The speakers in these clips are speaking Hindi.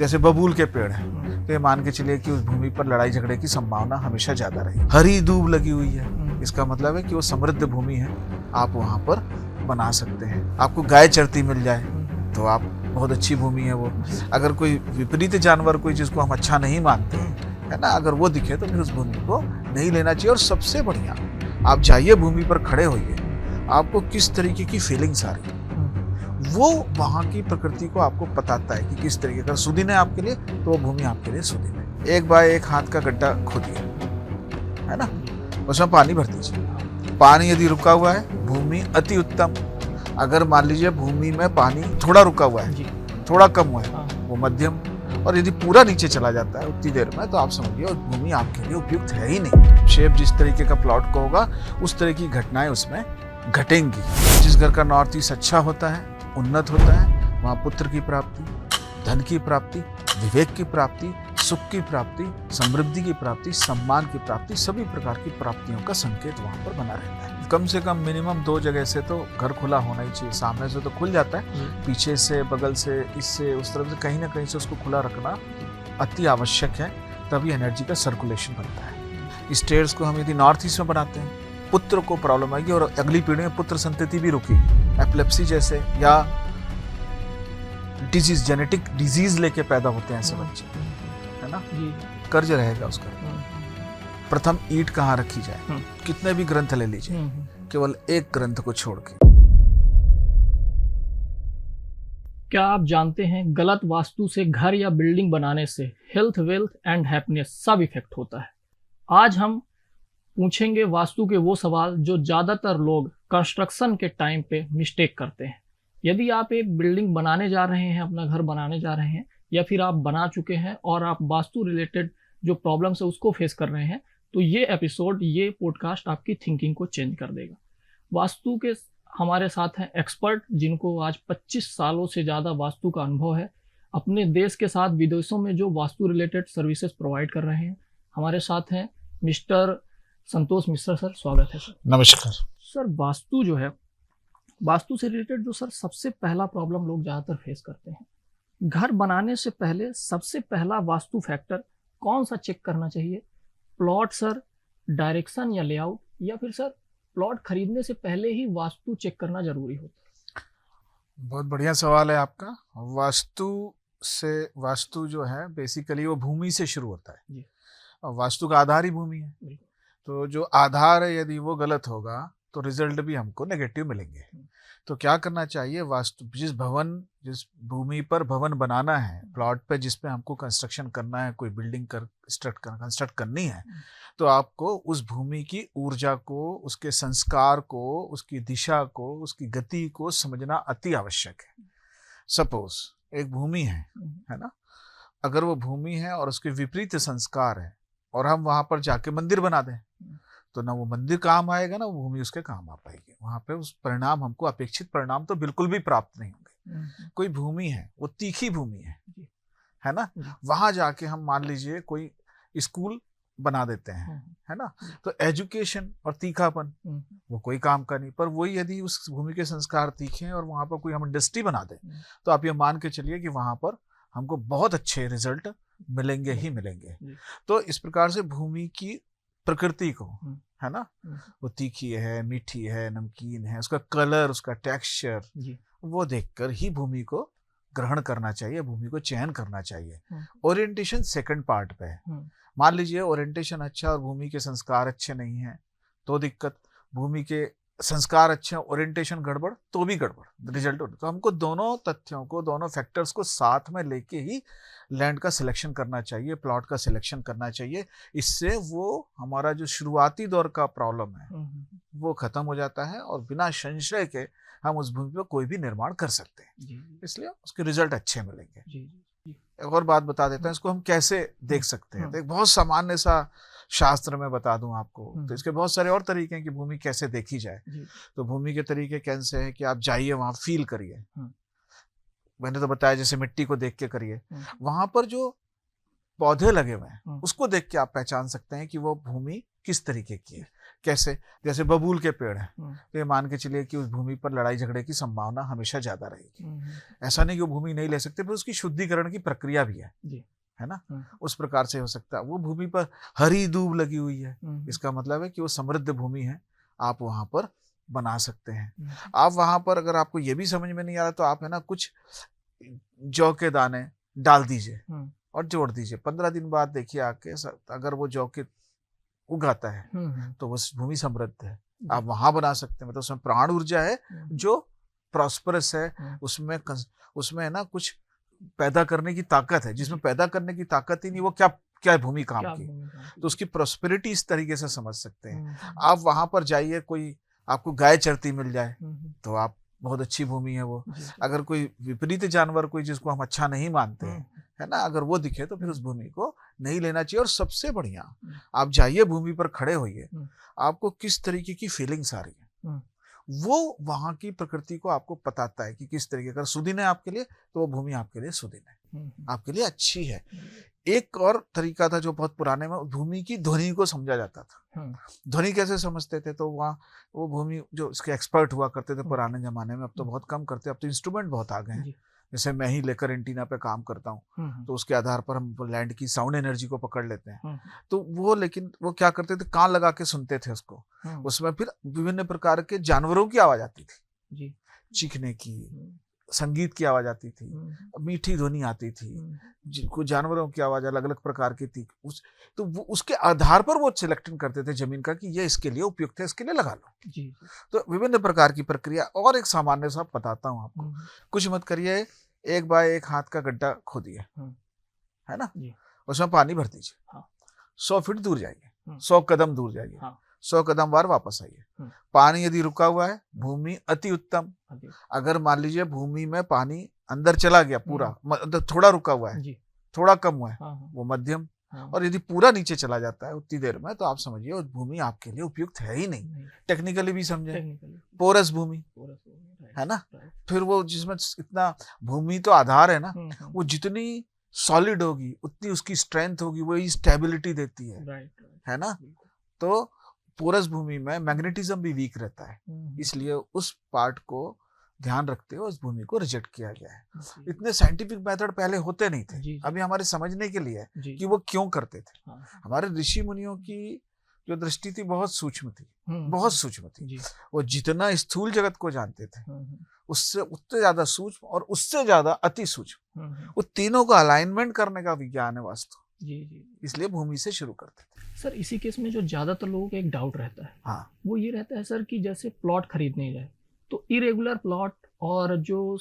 जैसे बबूल के पेड़ हैं, तो ये मान के चलिए कि उस भूमि पर लड़ाई झगड़े की संभावना हमेशा ज्यादा रही। हरी दूब लगी हुई है, इसका मतलब है कि वो समृद्ध भूमि है, आप वहां पर बना सकते हैं। आपको गाय चरती मिल जाए तो आप बहुत अच्छी भूमि है वो। अगर कोई विपरीत जानवर, कोई जिसको हम अच्छा नहीं मानते है ना, अगर वो दिखे तो फिर उस भूमि को नहीं लेना चाहिए। और सबसे बढ़िया, आप जाइए भूमि पर खड़े होइए, आपको किस तरीके की फीलिंग्स आ रही है वो वहां की प्रकृति को आपको बताता है कि किस तरीके का सुदिन है आपके लिए, तो वो भूमि आपके लिए सुदिन है। 1 बाय 1 हाथ का गड्ढा खोदिए, है ना, उसमें पानी भर दीजिए। पानी यदि रुका हुआ है, भूमि अति उत्तम। अगर मान लीजिए भूमि में पानी थोड़ा रुका हुआ है, थोड़ा कम हुआ है, वो मध्यम। और यदि पूरा नीचे चला जाता है उतनी देर में, तो आप समझिए उस भूमि आपके लिए उपयुक्त है ही नहीं। शेप जिस तरीके का प्लॉट का होगा, उस तरह की घटनाएं उसमें घटेंगी। जिस घर का नॉर्थ ईस्ट अच्छा होता है, उन्नत होता है, वहाँ पुत्र की प्राप्ति, धन की प्राप्ति, विवेक की प्राप्ति, सुख की प्राप्ति, समृद्धि की प्राप्ति, सम्मान की प्राप्ति, सभी प्रकार की प्राप्तियों का संकेत वहाँ पर बना रहता है। कम से कम मिनिमम 2 जगह से तो घर खुला होना ही चाहिए। सामने से तो खुल जाता है, पीछे से, बगल से, इससे, उस तरफ से, कहीं ना कहीं से उसको खुला रखना अति आवश्यक है, तभी एनर्जी का सर्कुलेशन बनता है। स्टेयर्स को हम यदि नॉर्थ ईस्ट में बनाते हैं, पुत्र को प्रॉब्लम आएगी और अगली पीढ़ी में पुत्र संतति भी रुकेगी। एपिलेप्सी जैसे या डिजीज, जेनेटिक डिजीज लेके पैदा होते हैं ऐसे बच्चे, है ना, कर्ज रहेगा उसका। प्रथम ईंट कहाँ रखी जाए, कितने भी ग्रंथ ले लीजिए, केवल एक ग्रंथ को छोड़ के। क्या आप जानते हैं गलत वास्तु से घर या बिल्डिंग बनाने से हेल्थ, वेल्थ एंड हैप्पीनेस सब इफेक्ट होता है। आज हम पूछेंगे वास्तु के वो सवाल जो ज्यादातर लोग कंस्ट्रक्शन के टाइम पे मिस्टेक करते हैं। यदि आप एक बिल्डिंग बनाने जा रहे हैं, अपना घर बनाने जा रहे हैं, या फिर आप बना चुके हैं और आप वास्तु रिलेटेड जो प्रॉब्लम्स है उसको फेस कर रहे हैं, तो ये एपिसोड, ये पॉडकास्ट आपकी थिंकिंग को चेंज कर देगा। वास्तु के हमारे साथ हैं एक्सपर्ट, जिनको आज 25 सालों से ज़्यादा वास्तु का अनुभव है। अपने देश के साथ विदेशों में जो वास्तु रिलेटेड सर्विसेज प्रोवाइड कर रहे हैं। हमारे साथ हैं मिस्टर संतोष मिश्रा सर, स्वागत है सर। नमस्कार सर। वास्तु जो है, वास्तु से रिलेटेड जो सर सबसे पहला प्रॉब्लम लोग ज़्यादातर फेस करते हैं, घर बनाने से पहले सबसे पहला वास्तु फैक्टर कौन सा चेक करना चाहिए? प्लॉट सर, डायरेक्शन या लेआउट, या फिर सर प्लॉट खरीदने से पहले ही वास्तु चेक करना जरूरी होता है? बहुत बढ़िया सवाल है आपका। वास्तु जो है बेसिकली वो भूमि से शुरू होता है, और वास्तु का आधार ही भूमि है। तो जो आधार है यदि वो गलत होगा तो रिजल्ट भी हमको नेगेटिव मिलेंगे। तो क्या करना चाहिए, वास्तु जिस भूमि पर भवन बनाना है, प्लॉट पे जिस पे हमको कंस्ट्रक्शन करना है, कोई बिल्डिंग कंस्ट्रक्ट करनी है, तो आपको उस भूमि की ऊर्जा को, उसके संस्कार को, उसकी दिशा को, उसकी गति को समझना अति आवश्यक है। सपोज एक भूमि है ना, अगर वो भूमि है और उसके विपरीत संस्कार है और हम वहां पर जाके मंदिर बना दें, तो ना वो मंदिर काम आएगा, ना वो भूमि उसके काम आ पाएगी। वहां पे उस परिणाम, हमको अपेक्षित परिणाम तो बिल्कुल भी प्राप्त नहीं होंगे। कोई भूमि है, वो तीखी भूमि है ना, वहां जाके हम मान लीजिए कोई स्कूल बना देते हैं, है ना, तो एजुकेशन और तीखापन वो कोई काम का नहीं। पर वही यदि उस भूमि के संस्कार तीखे हैं और वहां पर कोई हम इंडस्ट्री बना दें, तो आप ये मान के चलिए कि वहां पर हमको बहुत अच्छे रिजल्ट मिलेंगे ही मिलेंगे। तो इस प्रकार से भूमि की प्रकृति को, है ना, वो तीखी है, मीठी है, नमकीन है, उसका कलर, उसका टेक्सचर, वो देखकर ही भूमि को ग्रहण करना चाहिए, भूमि को चयन करना चाहिए। ओरिएंटेशन सेकंड पार्ट पे है। मान लीजिए ओरिएंटेशन अच्छा और भूमि के संस्कार अच्छे नहीं है तो दिक्कत, भूमि के संस्कार अच्छे हैं, ओरिएंटेशन गड़बड़, तो भी गड़बड़ रिजल्ट होता है। तो हमको दोनों तथ्यों को, दोनों फैक्टर्स को साथ में लेके ही लैंड का सिलेक्शन करना चाहिए, प्लॉट का सिलेक्शन करना चाहिए। इससे वो हमारा जो शुरुआती दौर का प्रॉब्लम है वो खत्म हो जाता है और बिना संशय के हम उस भूमि पर कोई भी निर्माण कर सकते हैं। इसलिए उसके रिजल्ट अच्छे मिलेंगे। एक और बात बता देता हूँ, इसको हम कैसे देख सकते हैं। तो एक बहुत सामान्य सा शास्त्र में बता दूं आपको, तो इसके बहुत सारे और तरीके हैं कि भूमि कैसे देखी जाए। तो भूमि के तरीके कैसे हैं कि आप जाइए, वहां फील करिए। मैंने तो बताया जैसे मिट्टी को देख के करिए, वहां पर जो पौधे लगे हुए हैं उसको देख के आप पहचान सकते हैं कि वो भूमि किस तरीके की है, कैसे, जैसे बबूल के पेड़ हैं, तो ये मान के चलिए कि उस भूमि पर लड़ाई झगड़े की संभावना हमेशा ज्यादा रहेगी। ऐसा नहीं कि वो भूमि नहीं ले सकते, पर उसकी शुद्धिकरण की प्रक्रिया भी है ना, उस प्रकार से हो सकता है। वो भूमि पर हरी दूब लगी हुई है, इसका मतलब है कि वो समृद्ध भूमि है, आप वहां पर बना सकते हैं। आप वहां पर अगर आपको ये भी समझ में नहीं आ रहा तो आप है ना कुछ जौ के दाने डाल दीजिए और जोड़ दीजिए। 15 दिन बाद देखिए आके अगर वो जौ के उगाता है तो वो भूमि समृद्ध है, आप वहां बना सकते हैं। मतलब उसमें प्राण ऊर्जा है जो प्रॉस्परस है, उसमें है ना कुछ पैदा करने की ताकत है। जिसमें पैदा करने की ताकत ही नहीं, वो क्या है भूमि काम की, तो उसकी प्रॉस्पेरिटी इस तरीके से समझ सकते हैं। आप वहां पर जाइए, कोई आपको गाय चरती मिल जाए तो आप बहुत अच्छी भूमि है वो। अगर कोई विपरीत जानवर, कोई जिसको हम अच्छा नहीं मानते हैं, है ना, अगर वो दिखे तो फिर उस भूमि को नहीं लेना चाहिए। और सबसे बढ़िया, आप जाइए भूमि पर खड़े होइए, आपको किस तरीके की फीलिंग्स आ रही है, वो वहां की प्रकृति को आपको बताता है कि किस तरीके। अगर सुदिन है आपके लिए तो वो भूमि आपके लिए सुदिन है, आपके लिए अच्छी है। एक और तरीका था जो बहुत पुराने में, भूमि की ध्वनि को समझा जाता था। ध्वनि कैसे समझते थे, तो वहाँ वो भूमि जो इसके एक्सपर्ट हुआ करते थे पुराने जमाने में, अब तो बहुत कम करते हैं, अब तो इंस्ट्रूमेंट बहुत आ गए हैं। जैसे मैं ही लेकर एंटीना पे काम करता हूँ, तो उसके आधार पर हम लैंड की साउंड एनर्जी को पकड़ लेते हैं। तो वो, लेकिन वो क्या करते थे, कान लगा के सुनते थे उसको। उसमें फिर विभिन्न प्रकार के जानवरों की आवाज आती थी, चीखने की, संगीत की आवाज आती थी, मीठी ध्वनि आती थी, कुछ जानवरों की आवाज अलग अलग प्रकार की थी। तो वो उसके आधार पर वो सिलेक्शन करते थे जमीन का कि ये इसके लिए उपयुक्त है, इसके लिए लगा लो। तो विभिन्न प्रकार की प्रक्रिया। और एक सामान्य सा बताता हूँ आपको, कुछ मत करिए, 1 बाय 1 हाथ का गड्ढा खोदिए, है ना, उसमें पानी भर दीजिए, 100 फीट दूर जाइए, 100 कदम दूर जाइए, 100 कदम बार वापस आइए। पानी यदि रुका हुआ है, भूमि अति उत्तम। अगर मान लीजिए भूमि में पानी अंदर चला गया पूरा, मतलब थोड़ा रुका हुआ है, थोड़ा कम हुआ है, वो मध्यम। और यदि पूरा नीचे चला जाता है उतनी देर में, तो आप समझिए वो भूमि आपके लिए उपयुक्त है ही नहीं। टेक्निकली भी समझे, पोरस भूमि है ना। फिर वो जिसमें इतना, भूमि तो आधार है ना, वो जितनी सॉलिड होगी उतनी उसकी स्ट्रेंथ होगी, वही स्टेबिलिटी देती है ना। तो पोरस भूमि में मैग्नेटिज्म भी वीक रहता है, इसलिए उस पार्ट को ध्यान रखते हुए उस भूमि को रिजेक्ट किया गया है। इतने साइंटिफिक मेथड पहले होते नहीं थे, अभी हमारे समझने के लिए कि वो क्यों करते थे। हमारे ऋषि मुनियों की जो दृष्टि थी बहुत सूक्ष्म थी, बहुत सूक्ष्म थी। वो जितना स्थूल जगत को जानते थे, उससे उससे ज्यादा सूक्ष्म और उससे ज्यादा अति सूक्ष्म, वो तीनों का अलाइनमेंट करने का विज्ञान है वास्तु। इसलिए भूमि से शुरू करते थे। सर, इसी केस में जो ज्यादातर लोगों का एक डाउट रहता है, वो ये रहता है सर कि जैसे प्लॉट खरीदने जाए तो इरेगुलर प्लॉट और जो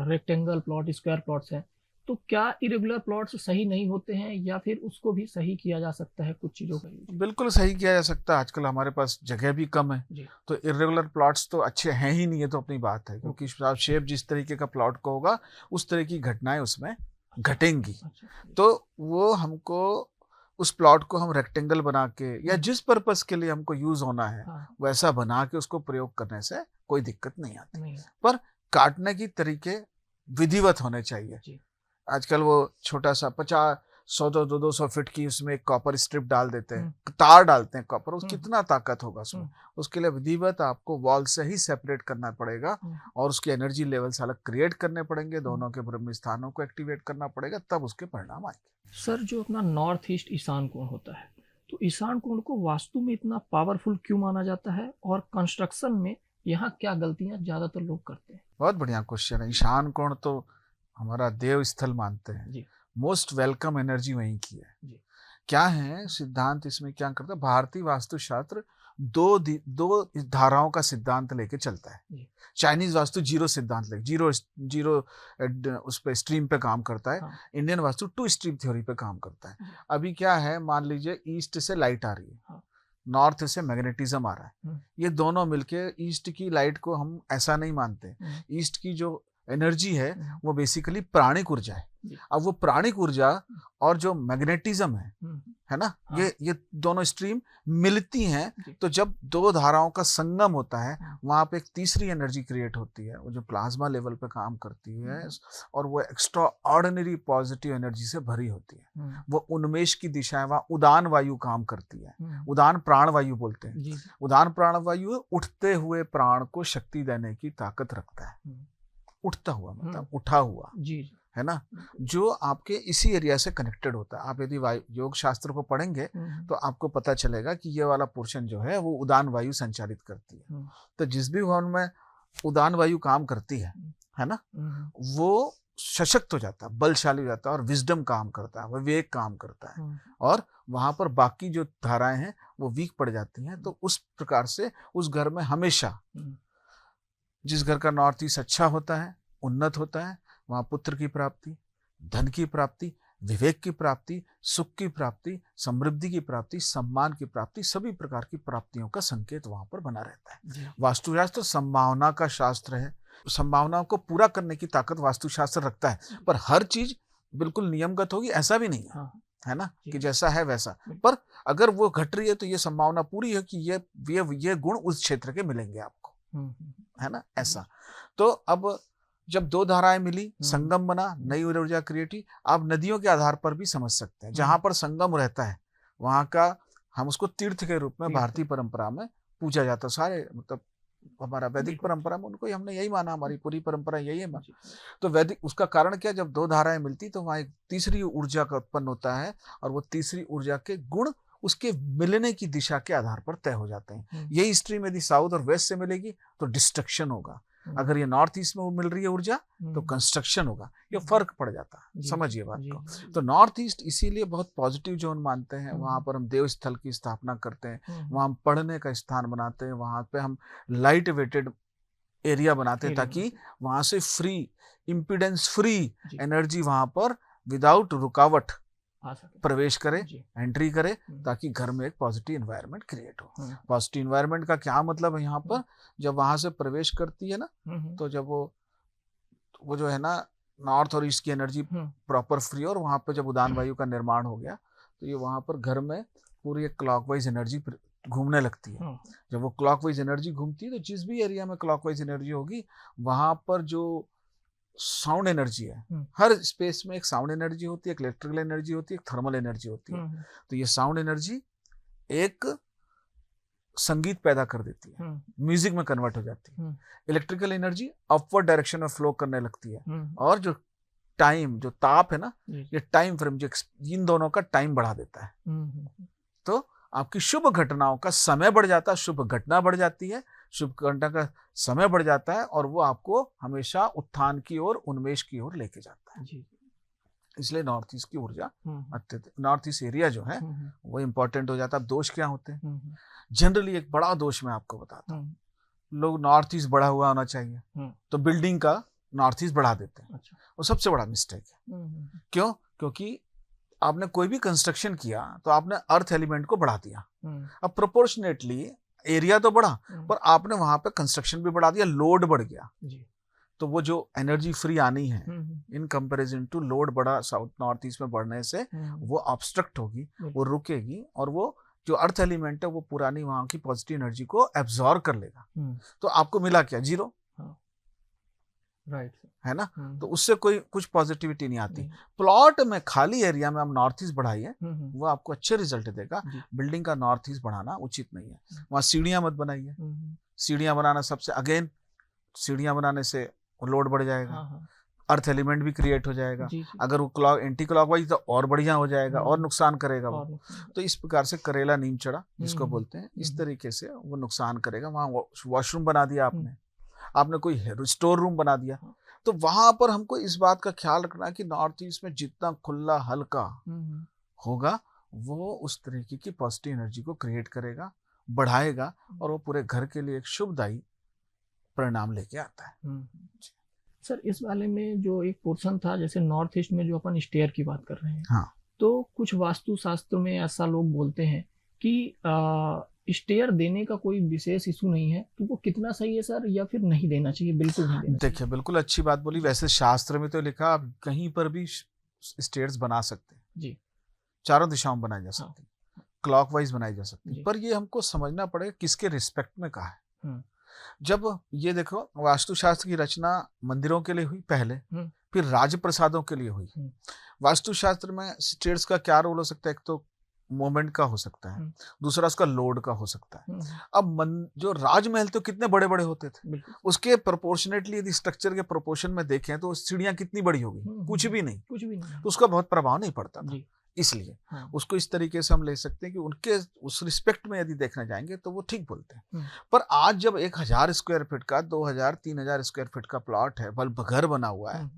रेक्टेंगल प्लॉट, स्क्वायर प्लॉट्स हैं, तो क्या इरेगुलर प्लॉट्स सही नहीं होते हैं, या फिर उसको भी सही किया जा सकता है कुछ चीज़ों का? बिल्कुल सही किया जा सकता है। आजकल हमारे पास जगह भी कम है, तो इरेगुलर प्लॉट्स तो अच्छे हैं ही नहीं है, तो अपनी बात है, क्योंकि शेप जिस तरीके का प्लॉट का होगा उस तरह की घटनाएं उसमें घटेंगी। तो वो हमको उस प्लॉट को हम रेक्टेंगल बना के, या जिस पर्पस के लिए हमको यूज होना है वैसा बना के उसको प्रयोग करने से कोई दिक्कत नहीं आती। पर काटने की तरीके विधिवत होने चाहिए। आजकल वो छोटा सा 50-100-200 फीट की उसमें एक कॉपर स्ट्रिप डाल देते हैं, तार डालते हैं कॉपर, उस कितना ताकत होगा उसमें। उसके लिए विधिवत आपको वॉल से ही सेपरेट करना पड़ेगा और उसके एनर्जी लेवल्स अलग क्रिएट करने पड़ेंगे, दोनों के ब्रह्म स्थानों को एक्टिवेट करना पड़ेगा, तब उसके परिणाम आएंगे। सर, जो अपना नॉर्थ ईस्ट ईशान कोण होता है, तो ईशान कोण को वास्तु में इतना पावरफुल क्यों माना जाता है, और कंस्ट्रक्शन में यहाँ क्या गलतियां ज्यादातर लोग करते हैं? बहुत बढ़िया क्वेश्चन है। ईशान कोण तो हमारा देव स्थल मानते हैं, मोस्ट वेलकम एनर्जी वहीं की है। क्या है सिद्धांत इसमें, क्या करता है भारतीय वास्तुशास्त्र, दो धाराओं का सिद्धांत लेके चलता है। चाइनीज वास्तु जीरो सिद्धांत लेके, जीरो उस पे स्ट्रीम पे काम करता है। इंडियन वास्तु 2 स्ट्रीम थ्योरी पे काम करता है। अभी क्या है, मान लीजिए ईस्ट से लाइट आ रही है, नॉर्थ से मैग्नेटिज्म आ रहा है, ये दोनों मिलके ईस्ट की लाइट को हम ऐसा नहीं मानते। ईस्ट की जो एनर्जी है वो बेसिकली प्राणिक ऊर्जा है। अब वो प्राणिक ऊर्जा और जो मैग्नेटिज्म है ना। हाँ। ये दोनों स्ट्रीम मिलती जी। हैं, तो जब दो धाराओं का संगम होता है वहां पे एक तीसरी एनर्जी क्रिएट होती है, वो जो प्लाज्मा लेवल पे काम करती है और वो एक्स्ट्रा ऑर्डिनरी पॉजिटिव एनर्जी से भरी होती है। वो उन्मेष की दिशा है, वहाँ उदान वायु काम करती है। उदान प्राण वायु बोलते हैं। उदान प्राण वायु उठते हुए प्राण को शक्ति देने की ताकत रखता है। उठता हुआ मतलब उठा हुआ, है ना, जो आपके इसी एरिया से कनेक्टेड होता है। आप यदि योग शास्त्र को पढ़ेंगे तो आपको पता चलेगा कि ये वाला पोर्शन जो है वो उदान वायु संचालित करती है। तो जिस भी भवन में उदान वायु काम करती है ना, वो सशक्त हो जाता है, बलशाली हो जाता है और विजडम काम करता है, विवेक काम करता है, और वहां पर बाकी जो धाराएं हैं वो वीक पड़ जाती हैं। तो उस प्रकार से उस घर में हमेशा, जिस घर का नॉर्थ ईस्ट अच्छा होता है, उन्नत होता है, वहां पुत्र की प्राप्ति, धन की प्राप्ति, विवेक की प्राप्ति, सुख की प्राप्ति, समृद्धि की प्राप्ति, सम्मान की प्राप्ति, सभी प्रकार की प्राप्तियों का संकेत वहां पर बना रहता है। वास्तुशास्त्र संभावना का शास्त्र है। संभावनाओं को पूरा करने की ताकत वास्तुशास्त्र रखता है, पर हर चीज बिल्कुल नियमगत होगी ऐसा भी नहीं है, है ना, कि जैसा है वैसा। पर अगर वो घट रही है तो ये संभावना पूरी है कि ये गुण उस क्षेत्र के मिलेंगे आपको, है ना, ऐसा। तो अब जब दो धाराएं मिली, संगम बना, नई ऊर्जा क्रिएट हुई। आप नदियों के आधार पर भी समझ सकते हैं। जहां पर संगम रहता है वहां का हम उसको तीर्थ के रूप में भारतीय परंपरा में पूजा जाता है। सारे मतलब हमारा वैदिक परंपरा में उनको हमने यही माना, हमारी पूरी परंपरा यही है। तो वैदिक, उसका कारण क्या, जब दो धाराएं मिलती तो वहां एक तीसरी ऊर्जा का उत्पन्न होता है, और वो तीसरी ऊर्जा के गुण उसके मिलने की दिशा के आधार पर तय हो जाते हैं। यही स्ट्रीम यदि साउथ और वेस्ट से मिलेगी तो डिस्ट्रक्शन होगा, अगर ये नॉर्थ ईस्ट में वो मिल रही है ऊर्जा तो कंस्ट्रक्शन होगा। ये फर्क पड़ जाता है, समझिए बात को। तो नॉर्थ ईस्ट इसीलिए बहुत पॉजिटिव जोन मानते हैं। वहां पर हम देव स्थल की स्थापना करते हैं, वहां हम पढ़ने का स्थान बनाते हैं, वहां पे हम लाइट वेटेड एरिया बनाते हैं ताकि वहां से फ्री, इम्पीडेंस फ्री एनर्जी वहां पर विदाउट रुकावट प्रवेश करे, एंट्री करे, ताकि घर में एक पॉजिटिव एनवायरनमेंट क्रिएट हो। पॉजिटिव एनवायरनमेंट का क्या मतलब है, यहाँ पर जब वहां से प्रवेश करती है ना, तो जब वो जो है ना नॉर्थ और ईस्ट की एनर्जी प्रॉपर फ्री, और वहां पर जब उदान वायु का निर्माण हो गया तो ये वहां पर घर में पूरी एक क्लॉकवाइज एनर्जी घूमने लगती है। जब वो क्लॉकवाइज एनर्जी घूमती है तो जिस भी एरिया में क्लॉकवाइज एनर्जी होगी वहां पर जो साउंड एनर्जी है, हर स्पेस में एक साउंड एनर्जी होती है, एक इलेक्ट्रिकल एनर्जी होती है, एक थर्मल एनर्जी होती है। तो ये साउंड एनर्जी एक संगीत पैदा कर देती है, म्यूजिक में कन्वर्ट हो जाती है। इलेक्ट्रिकल एनर्जी अपवर्ड डायरेक्शन में फ्लो करने लगती है, और जो टाइम, जो ताप है ना, ये टाइम फ्रेम जो इन दोनों का टाइम बढ़ा देता है। तो आपकी शुभ घटनाओं का समय बढ़ जाता है, शुभ घटना बढ़ जाती है, शुभ घटना का समय बढ़ जाता है, और वो आपको हमेशा उत्थान की ओर, उन्मेष की ओर लेके जाता है। इसलिए नॉर्थ ईस्ट की ऊर्जा अत्यधिक, नॉर्थ ईस्ट एरिया जो है वो इम्पोर्टेंट हो जाता है। अब दोष क्या होते हैं, जनरली एक बड़ा दोष मैं आपको बताता हूँ, लोग नॉर्थ ईस्ट बढ़ा हुआ होना चाहिए तो बिल्डिंग का नॉर्थ ईस्ट बढ़ा देते हैं। वो सबसे बड़ा मिस्टेक है। क्यों? क्योंकि आपने कोई भी कंस्ट्रक्शन किया तो आपने अर्थ एलिमेंट को बढ़ा दिया। अब प्रोपोर्शनेटली एरिया तो बढ़ा, पर आपने वहां पे कंस्ट्रक्शन भी बढ़ा दिया, लोड बढ़ गया। तो वो जो एनर्जी फ्री आनी है इन कंपैरिजन टू लोड बढ़ा साउथ नॉर्थ ईस्ट में बढ़ने से, वो ऑब्स्ट्रक्ट होगी, वो रुकेगी, और वो जो अर्थ एलिमेंट है वो पुरानी वहां की पॉजिटिव एनर्जी को एब्जॉर्ब कर लेगा। तो आपको मिला क्या? जीरो, राइट, है ना। तो उससे कोई कुछ पॉजिटिविटी नहीं आती। प्लॉट में खाली एरिया में आप नॉर्थ ईस्ट बढ़ाइए, वो आपको अच्छे रिजल्ट देगा। बिल्डिंग का नॉर्थ ईस्ट बढ़ाना उचित नहीं है। वहां सीढ़ियां मत बनाइए। सीढ़ियां बनाना सबसे, अगेन सीढ़ियां बनाने से लोड बढ़ जाएगा, अर्थ एलिमेंट भी क्रिएट हो जाएगा। अगर वो क्लॉक एंटी क्लॉकवाइज तो और बढ़िया हो जाएगा, और नुकसान करेगा वो। तो इस प्रकार से करेला नीम चढ़ा जिसको बोलते हैं, इस तरीके से वो नुकसान करेगा। वहां वॉशरूम बना दिया आपने कोई स्टोर रूम बना दिया, तो वहां पर हमको इस बात का ख्याल रखना कि नॉर्थ ईस्ट में जितना खुला हल्का होगा वो उस तरीके की पॉजिटिव एनर्जी को क्रिएट करेगा, बढ़ाएगा, और वो पूरे घर के लिए एक शुभदायी परिणाम लेके आता है। सर, इस वाले में जो एक पोर्शन था, जैसे नॉर्थ ईस्ट में जो अपन स्टेयर की बात कर रहे हैं, हाँ, तो कुछ वास्तु शास्त्र में ऐसा लोग बोलते हैं कि स्टेयर देने का कोई विशेष इशू नहीं है, तो वो कितना सही है सर, या फिर नहीं देना चाहिए? बिल्कुल नहीं देना चाहिए। देखिए, बिल्कुल अच्छी बात बोली। वैसे शास्त्र में तो लिखा आप कहीं पर भी स्टेयर्स बना सकते हैं जी, चारों दिशाओं में बनाई जा सकती है, क्लॉकवाइज बनाई जा सकती है, जी। पर ये हमको समझना पड़ेगा किसके रिस्पेक्ट में कहा है। हम्म, जब ये देखो, वास्तुशास्त्र की रचना मंदिरों के लिए हुई पहले, हम्म, फिर राजप्रसादों के लिए हुई। हम्म, वास्तुशास्त्र में स्टेट्स का क्या रोल हो सकता है? एक तो मोमेंट का हो सकता है, दूसरा उसका लोड का हो सकता है। अब जो राजमहल तो कितने बड़े बड़े होते थे, बिल्कुल उसके प्रोपोर्शनेटली यदि स्ट्रक्चर के प्रोपोर्शन में देखें तो सीढ़ियां कितनी बड़ी होगी, कुछ भी नहीं, कुछ भी नहीं। तो उसका बहुत प्रभाव नहीं पड़ता था। जी। इसलिए हाँ। उसको इस तरीके से हम ले सकते हैं कि उनके उस रिस्पेक्ट में यदि देखना जाएंगे तो वो ठीक बोलते हैं। पर आज जब 1000 स्क्वायर फीट का 2000 3000 स्क्वायर फीट का प्लॉट है, बल्ब घर बना हुआ है,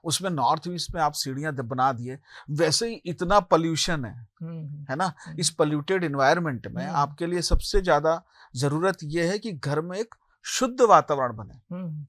उसमें नॉर्थ ईस्ट में आप सीढ़ियां बना दिए, वैसे ही इतना पोल्यूशन है ना। इस पोल्यूटेड एनवायरनमेंट में आपके लिए सबसे ज्यादा जरूरत यह है कि घर में एक शुद्ध वातावरण बने,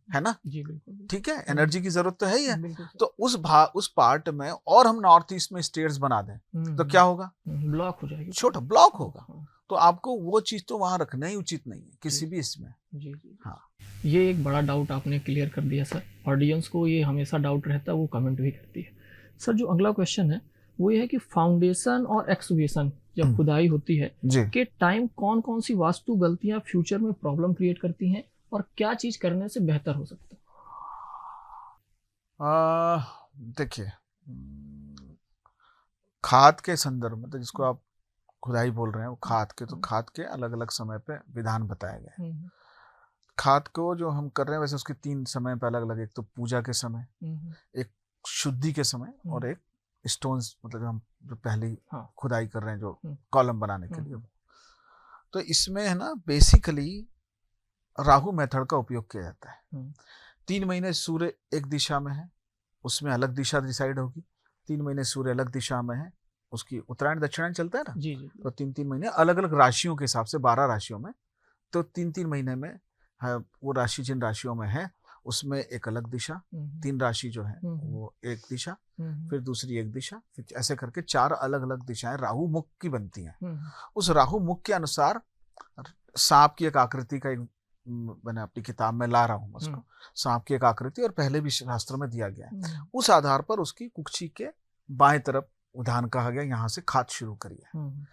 है ना। जी बिल्कुल। ठीक है, एनर्जी की जरूरत तो है ही है। बिल्कुल। तो उस पार्ट में और हम नॉर्थ ईस्ट में स्टेट्स बना दें तो क्या होगा? ब्लॉक हो जाएगी, छोटा ब्लॉक होगा। तो आपको वो चीज तो वहां रखना ही उचित नहीं है किसी भी इसमें। जी जी। हाँ, ये एक बड़ा डाउट आपने क्लियर कर दिया सर। ऑडियंस को ये हमेशा डाउट रहता है, वो कमेंट भी करती है। सर जो अगला क्वेश्चन है वो ये है कि फाउंडेशन और एक्सकेवेशन जब खुदाई होती है के टाइम कौन कौन सी वास्तु गलतियां फ्यूचर में प्रॉब्लम क्रिएट करती हैं और क्या चीज करने से बेहतर हो सकता है? देखिए, खाद के संदर्भ में तो जिसको आप खुदाई बोल रहे हैं, वो खाद के, तो खाद के अलग अलग समय पे विधान बताए गए। खाद को जो हम कर रहे हैं वैसे उसके 3 समय पे अलग अलग, एक तो पूजा के समय, एक शुद्धि के समय, और एक स्टोन्स, मतलब हम जो पहली खुदाई कर रहे हैं जो कॉलम बनाने के लिए। तो इसमें है ना, बेसिकली राहु मेथड का उपयोग किया जाता है। 3 महीने सूर्य एक दिशा में है, उसमें अलग दिशा डिसाइड होगी। 3 महीने सूर्य अलग दिशा में है, उसकी उत्तरायण दक्षिणायन चलता है ना। जी जी। तो 3-3 महीने अलग अलग राशियों के हिसाब से, 12 राशियों में, तो 3-3 महीने में है वो राशि जिन राशियों में है उसमें एक अलग दिशा, 3 राशि जो है वो एक दिशा, फिर दूसरी एक दिशा, फिर ऐसे करके 4 अलग अलग दिशाएं राहु मुख की बनती हैं। उस राहु मुख के अनुसार सांप की एक आकृति का, मैंने अपनी किताब में ला रहा हूँ उसको, सांप की एक आकृति, और पहले भी शास्त्र में दिया गया है। उस आधार पर उसकी कुक्षी के बाएं तरफ उदान कहा गया, यहाँ से खाद शुरू करिए।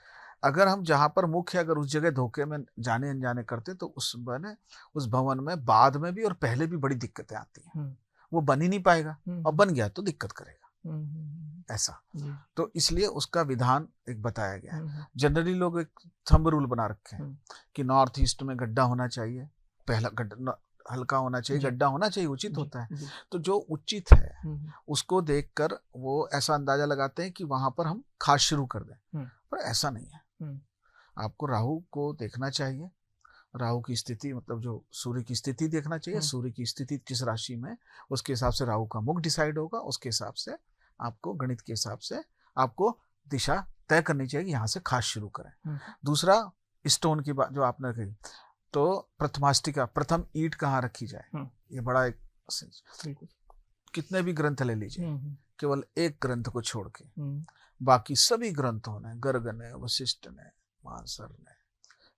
अगर हम जहां पर मुख्य, अगर उस जगह धोखे में जाने अनजाने करते तो उस भवन में बाद में भी और पहले भी बड़ी दिक्कतें आती हैं। वो बन ही नहीं पाएगा, और बन गया तो दिक्कत करेगा, ऐसा। तो इसलिए उसका विधान एक बताया गया है। जनरली लोग एक थंब रूल बना रखे हैं कि नॉर्थ ईस्ट में गड्ढा होना चाहिए, पहला गड्ढा हल्का होना चाहिए, गड्ढा होना चाहिए, उचित होता है। तो जो उचित है उसको देखकर वो ऐसा अंदाजा लगाते हैं कि वहां पर हम खाद शुरू कर दें, पर ऐसा नहीं है। आपको राहु को देखना चाहिए, राहु की स्थिति, मतलब जो सूर्य की स्थिति देखना चाहिए, सूर्य की स्थिति किस राशि में, उसके हिसाब से राहु का मुख डिसाइड होगा, उसके हिसाब से आपको, गणित के हिसाब से आपको दिशा तय करनी चाहिए, यहाँ से खाद शुरू करें। दूसरा, स्टोन की बात जो आपने कही, तो प्रथमाष्टिका, प्रथम ईंट कहाँ रखी जाए, ये बड़ा एक, कितने भी ग्रंथ ले लीजिए, केवल एक ग्रंथ को छोड़ के बाकी सभी ग्रंथों ने, गर्ग ने, वशिष्ठ ने, मानसर ने,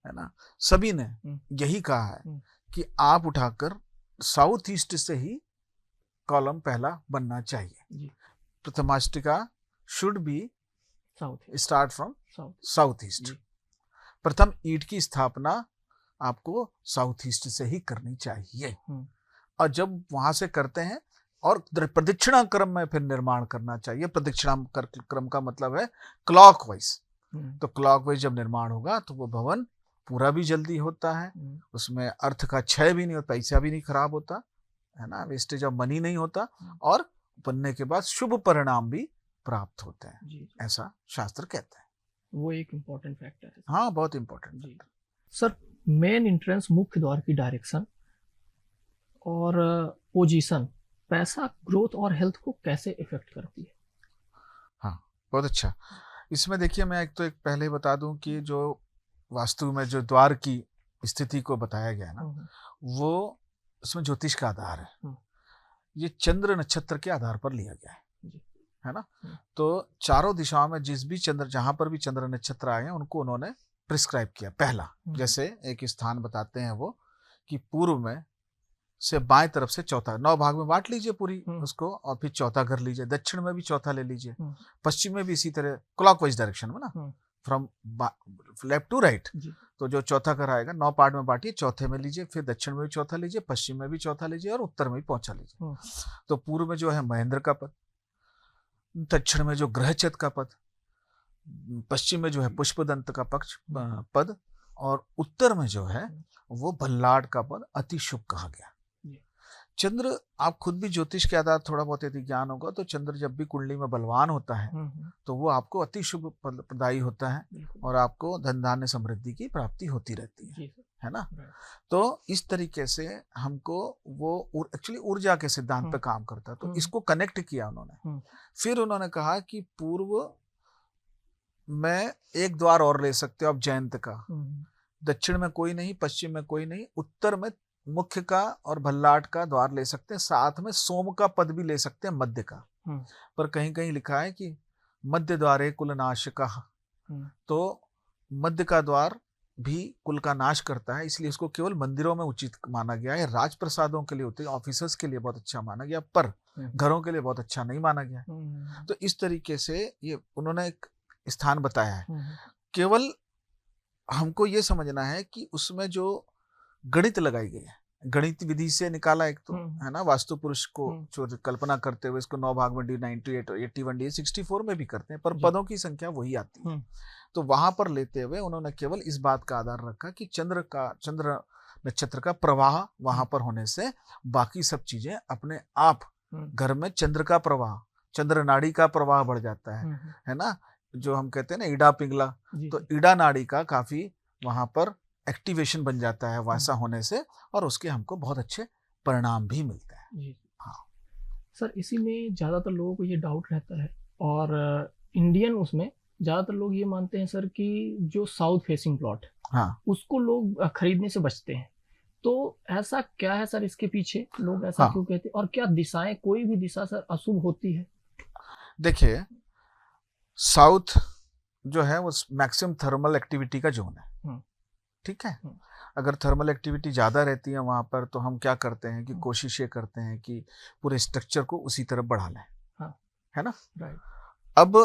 है ना, सभी ने यही कहा है कि आप उठाकर साउथ ईस्ट से ही कॉलम पहला बनना चाहिए। प्रथमाष्टिका should be start from south east. प्रथम ईंट की स्थापना आपको साउथ ईस्ट से ही करनी चाहिए, और जब वहां से करते हैं और प्रदक्षिणा क्रम में फिर निर्माण करना चाहिए। प्रदक्षिणा क्रम का मतलब है क्लॉकवाइज। तो क्लॉकवाइज जब निर्माण होगा तो वो भवन पूरा भी जल्दी होता है, उसमें अर्थ का क्षय भी नहीं होता, पैसा भी नहीं खराब होता, है ना, वेस्टेज ऑफ मनी नहीं होता, और बनने के बाद शुभ परिणाम भी प्राप्त होते हैं, ऐसा शास्त्र कहता है। वो एक इम्पोर्टेंट फैक्टर है। हाँ, बहुत इम्पोर्टेंट। सर, मेन एंट्रेंस, मुख्य द्वार की डायरेक्शन और पोजीशन पैसा, ग्रोथ और हेल्थ को कैसे इफेक्ट करती है? हाँ, बहुत अच्छा। इसमें देखिए, मैं एक पहले बता दूं कि जो वास्तु में जो द्वार की स्थिति को बताया गया ना, वो उसमें ज्योतिष का आधार है। ये चंद्र नक्षत्र के आधार पर लिया गया है ना। तो चारों दिशाओं में जिस भी चंद्र, जहां पर भी चंद्र नक्षत्र आए हैं उनको उन्होंने प्रिस्क्राइब किया। पहला, जैसे एक स्थान बताते हैं वो कि पूर्व में से बाएं तरफ से चौथा, 9 भाग में बांट लीजिए पूरी उसको, और फिर चौथा कर लीजिए। दक्षिण में भी चौथा ले लीजिए, पश्चिम में भी इसी तरह क्लॉकवाइज डायरेक्शन में ना, फ्रॉम लेफ्ट टू राइट। तो जो चौथा कर आएगा 9 पार्ट में बांटिए, चौथे में लीजिए, फिर दक्षिण में भी चौथा लीजिए, पश्चिम में भी चौथा लीजिए, और उत्तर में भी पहुंचा लीजिए। तो पूर्व में जो है महेंद्र का पद, दक्षिण में जो ग्रहचत का पद, पश्चिम में जो है पुष्पदंत का पद, और उत्तर में जो है वो भल्लाड का पद अति शुभ कहा गया। चंद्र, आप खुद भी ज्योतिष के आधार थोड़ा बहुत यदि ज्ञान होगा तो चंद्र जब भी कुंडली में बलवान होता है तो वो आपको अति शुभ प्रदायी होता है, और आपको धन धान्य समृद्धि की प्राप्ति होती रहती है ना। तो इस तरीके से हमको वो एक्चुअली ऊर्जा के सिद्धांत पे काम करता है। तो इसको कनेक्ट किया उन्होंने। फिर उन्होंने कहा कि पूर्व में एक द्वार और ले सकते हो आप जयंत का, दक्षिण में कोई नहीं, पश्चिम में कोई नहीं, उत्तर में मुख्य का और भल्लाट का द्वार ले सकते हैं, साथ में सोम का पद भी ले सकते हैं, मध्य का। पर कहीं कहीं लिखा है कि मध्य द्वारे कुल नाश का, तो मध्य का द्वार भी कुल का नाश करता है, इसलिए इसको केवल मंदिरों में उचित माना गया है। राजप्रसादों के लिए होते हैं, ऑफिसर्स के लिए बहुत अच्छा माना गया, पर घरों के लिए बहुत अच्छा नहीं माना गया। तो इस तरीके से ये उन्होंने एक स्थान बताया है। केवल हमको ये समझना है कि उसमें जो गणित लगाई गई है, गणित विधि से निकाला एक तो है ना, वास्तु पुरुष को जो कल्पना करते हुए इसको 9 भाग में D98 और 81 D64 में भी करते हैं, पर पदों की संख्या वही आती है। तो वहां पर लेते हुए उन्होंने केवल इस बात का आधार रखा कि चंद्र नक्षत्र का प्रवाह वहां पर होने से बाकी सब चीजें अपने आप घर में चंद्र का प्रवाह, चंद्र नाड़ी का प्रवाह बढ़ जाता है ना, जो हम कहते हैं ना ईडा पिंगला, तो ईडा नाड़ी का काफी वहां पर एक्टिवेशन बन जाता है वैसा होने से, और उसके हमको बहुत अच्छे परिणाम भी मिलते हैं। जी हाँ सर, इसी में ज़्यादातर लोगों को ये डाउट रहता है, और इंडियन उसमें ज़्यादातर लोग ये मानते हैं सर कि जो साउथ फेसिंग प्लॉट उसको लोग खरीदने से बचते हैं। तो ऐसा क्या है सर इसके पीछे, लोग ऐसा क्यों कहते हैं, और क्या दिशाएं, कोई भी दिशा सर अशुभ होती है? देखिए, साउथ जो है वो मैक्सिमम थर्मल एक्टिविटी का जोन है, ठीक है। अगर थर्मल एक्टिविटी ज़्यादा रहती है वहाँ पर, तो हम क्या करते हैं कि कोशिश ये करते हैं कि पूरे स्ट्रक्चर को उसी तरफ बढ़ा लें, है ना। अब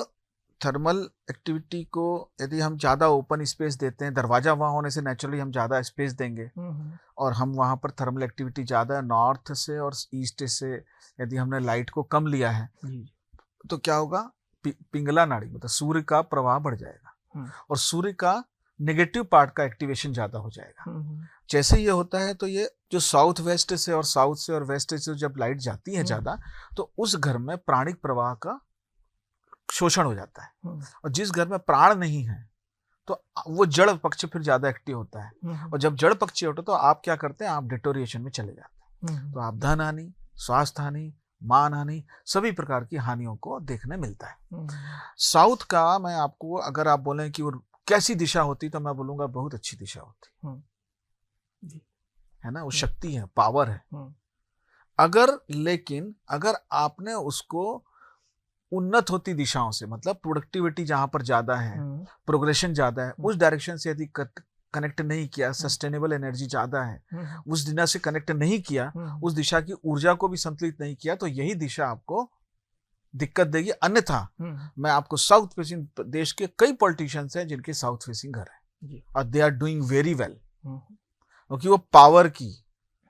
थर्मल एक्टिविटी को यदि हम ज़्यादा ओपन स्पेस देते हैं, दरवाज़ा वहाँ होने से नेचुरली हम ज़्यादा स्पेस देंगे, और हम वहाँ पर थर्मल एक्टिविटी ज़्यादा नॉर्थ से और ईस्ट से यदि हमने लाइट को कम लिया है, तो क्या होगा, पिंगला नाड़ी मतलब सूर्य का प्रवाह बढ़ जाएगा, और सूर्य का नेगेटिव पार्ट का एक्टिवेशन ज्यादा हो जाएगा। जैसे ये होता है तो ये जो साउथ वेस्ट से और साउथ से और वेस्ट से जब लाइट जाती है ज्यादा, तो उस घर में प्राणिक प्रवाह का शोषण हो जाता है, और जिस घर में प्राण नहीं है तो वो जड़ पक्ष फिर ज्यादा एक्टिव होता है, और जब जड़ पक्ष होता है तो आप क्या करते हैं, आप डिटोरिएशन में चले जाते हैं। तो आप धन हानि, स्वास्थ्य हानि, मान हानि, सभी प्रकार की हानियों को देखने मिलता है। साउथ का मैं आपको, अगर आप बोलें कि वो कैसी दिशा होती, तो मैं बोलूंगा बहुत अच्छी दिशा होती है ना, वो शक्ति है, पावर है। लेकिन अगर आपने उसको उन्नत होती दिशाओं से, मतलब प्रोडक्टिविटी जहां पर ज्यादा है, प्रोग्रेशन ज्यादा है, उस डायरेक्शन से यदि कनेक्ट नहीं किया, सस्टेनेबल एनर्जी ज्यादा है, उस दिशा से कनेक्ट नहीं किया, उस दिशा की ऊर्जा को भी संतुलित नहीं किया, तो यही दिशा आपको दिक्कत देगी। अन्यथा मैं आपको साउथ फेसिंग देश के कई पॉलिटिशियंस हैं जिनके साउथ फेसिंग घर है, और they are doing very well, क्योंकि वो पावर की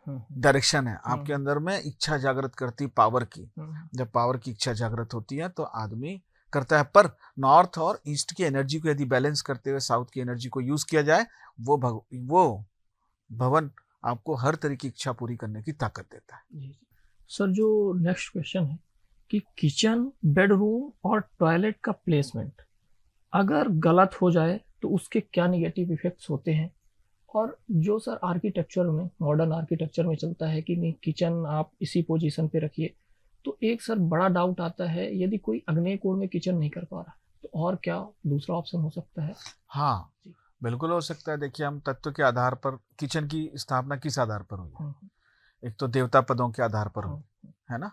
डायरेक्शन है, आपके अंदर में इच्छा जागृत करती पावर की। जब पावर की इच्छा जागृत होती है तो आदमी करता है, पर नॉर्थ और ईस्ट की एनर्जी को यदि बैलेंस करते हुए साउथ की एनर्जी को यूज किया जाए, वो भवन आपको हर तरह की इच्छा पूरी करने की ताकत देता है। सर, जो नेक्स्ट क्वेश्चन है कि किचन, बेडरूम और टॉयलेट का प्लेसमेंट अगर गलत हो जाए तो उसके क्या नेगेटिव इफेक्ट्स होते हैं, और जो सर आर्किटेक्चर में, मॉडर्न आर्किटेक्चर में चलता है कि नहीं किचन आप इसी पोजीशन पे रखिए, तो एक सर बड़ा डाउट आता है, यदि कोई अग्नेय कोण में किचन नहीं कर पा रहा तो और क्या दूसरा ऑप्शन हो सकता है? हाँ बिल्कुल हो सकता है। देखिए, हम तत्व के आधार पर किचन की स्थापना किस आधार पर हुई, एक तो देवता पदों के आधार पर हो, है ना।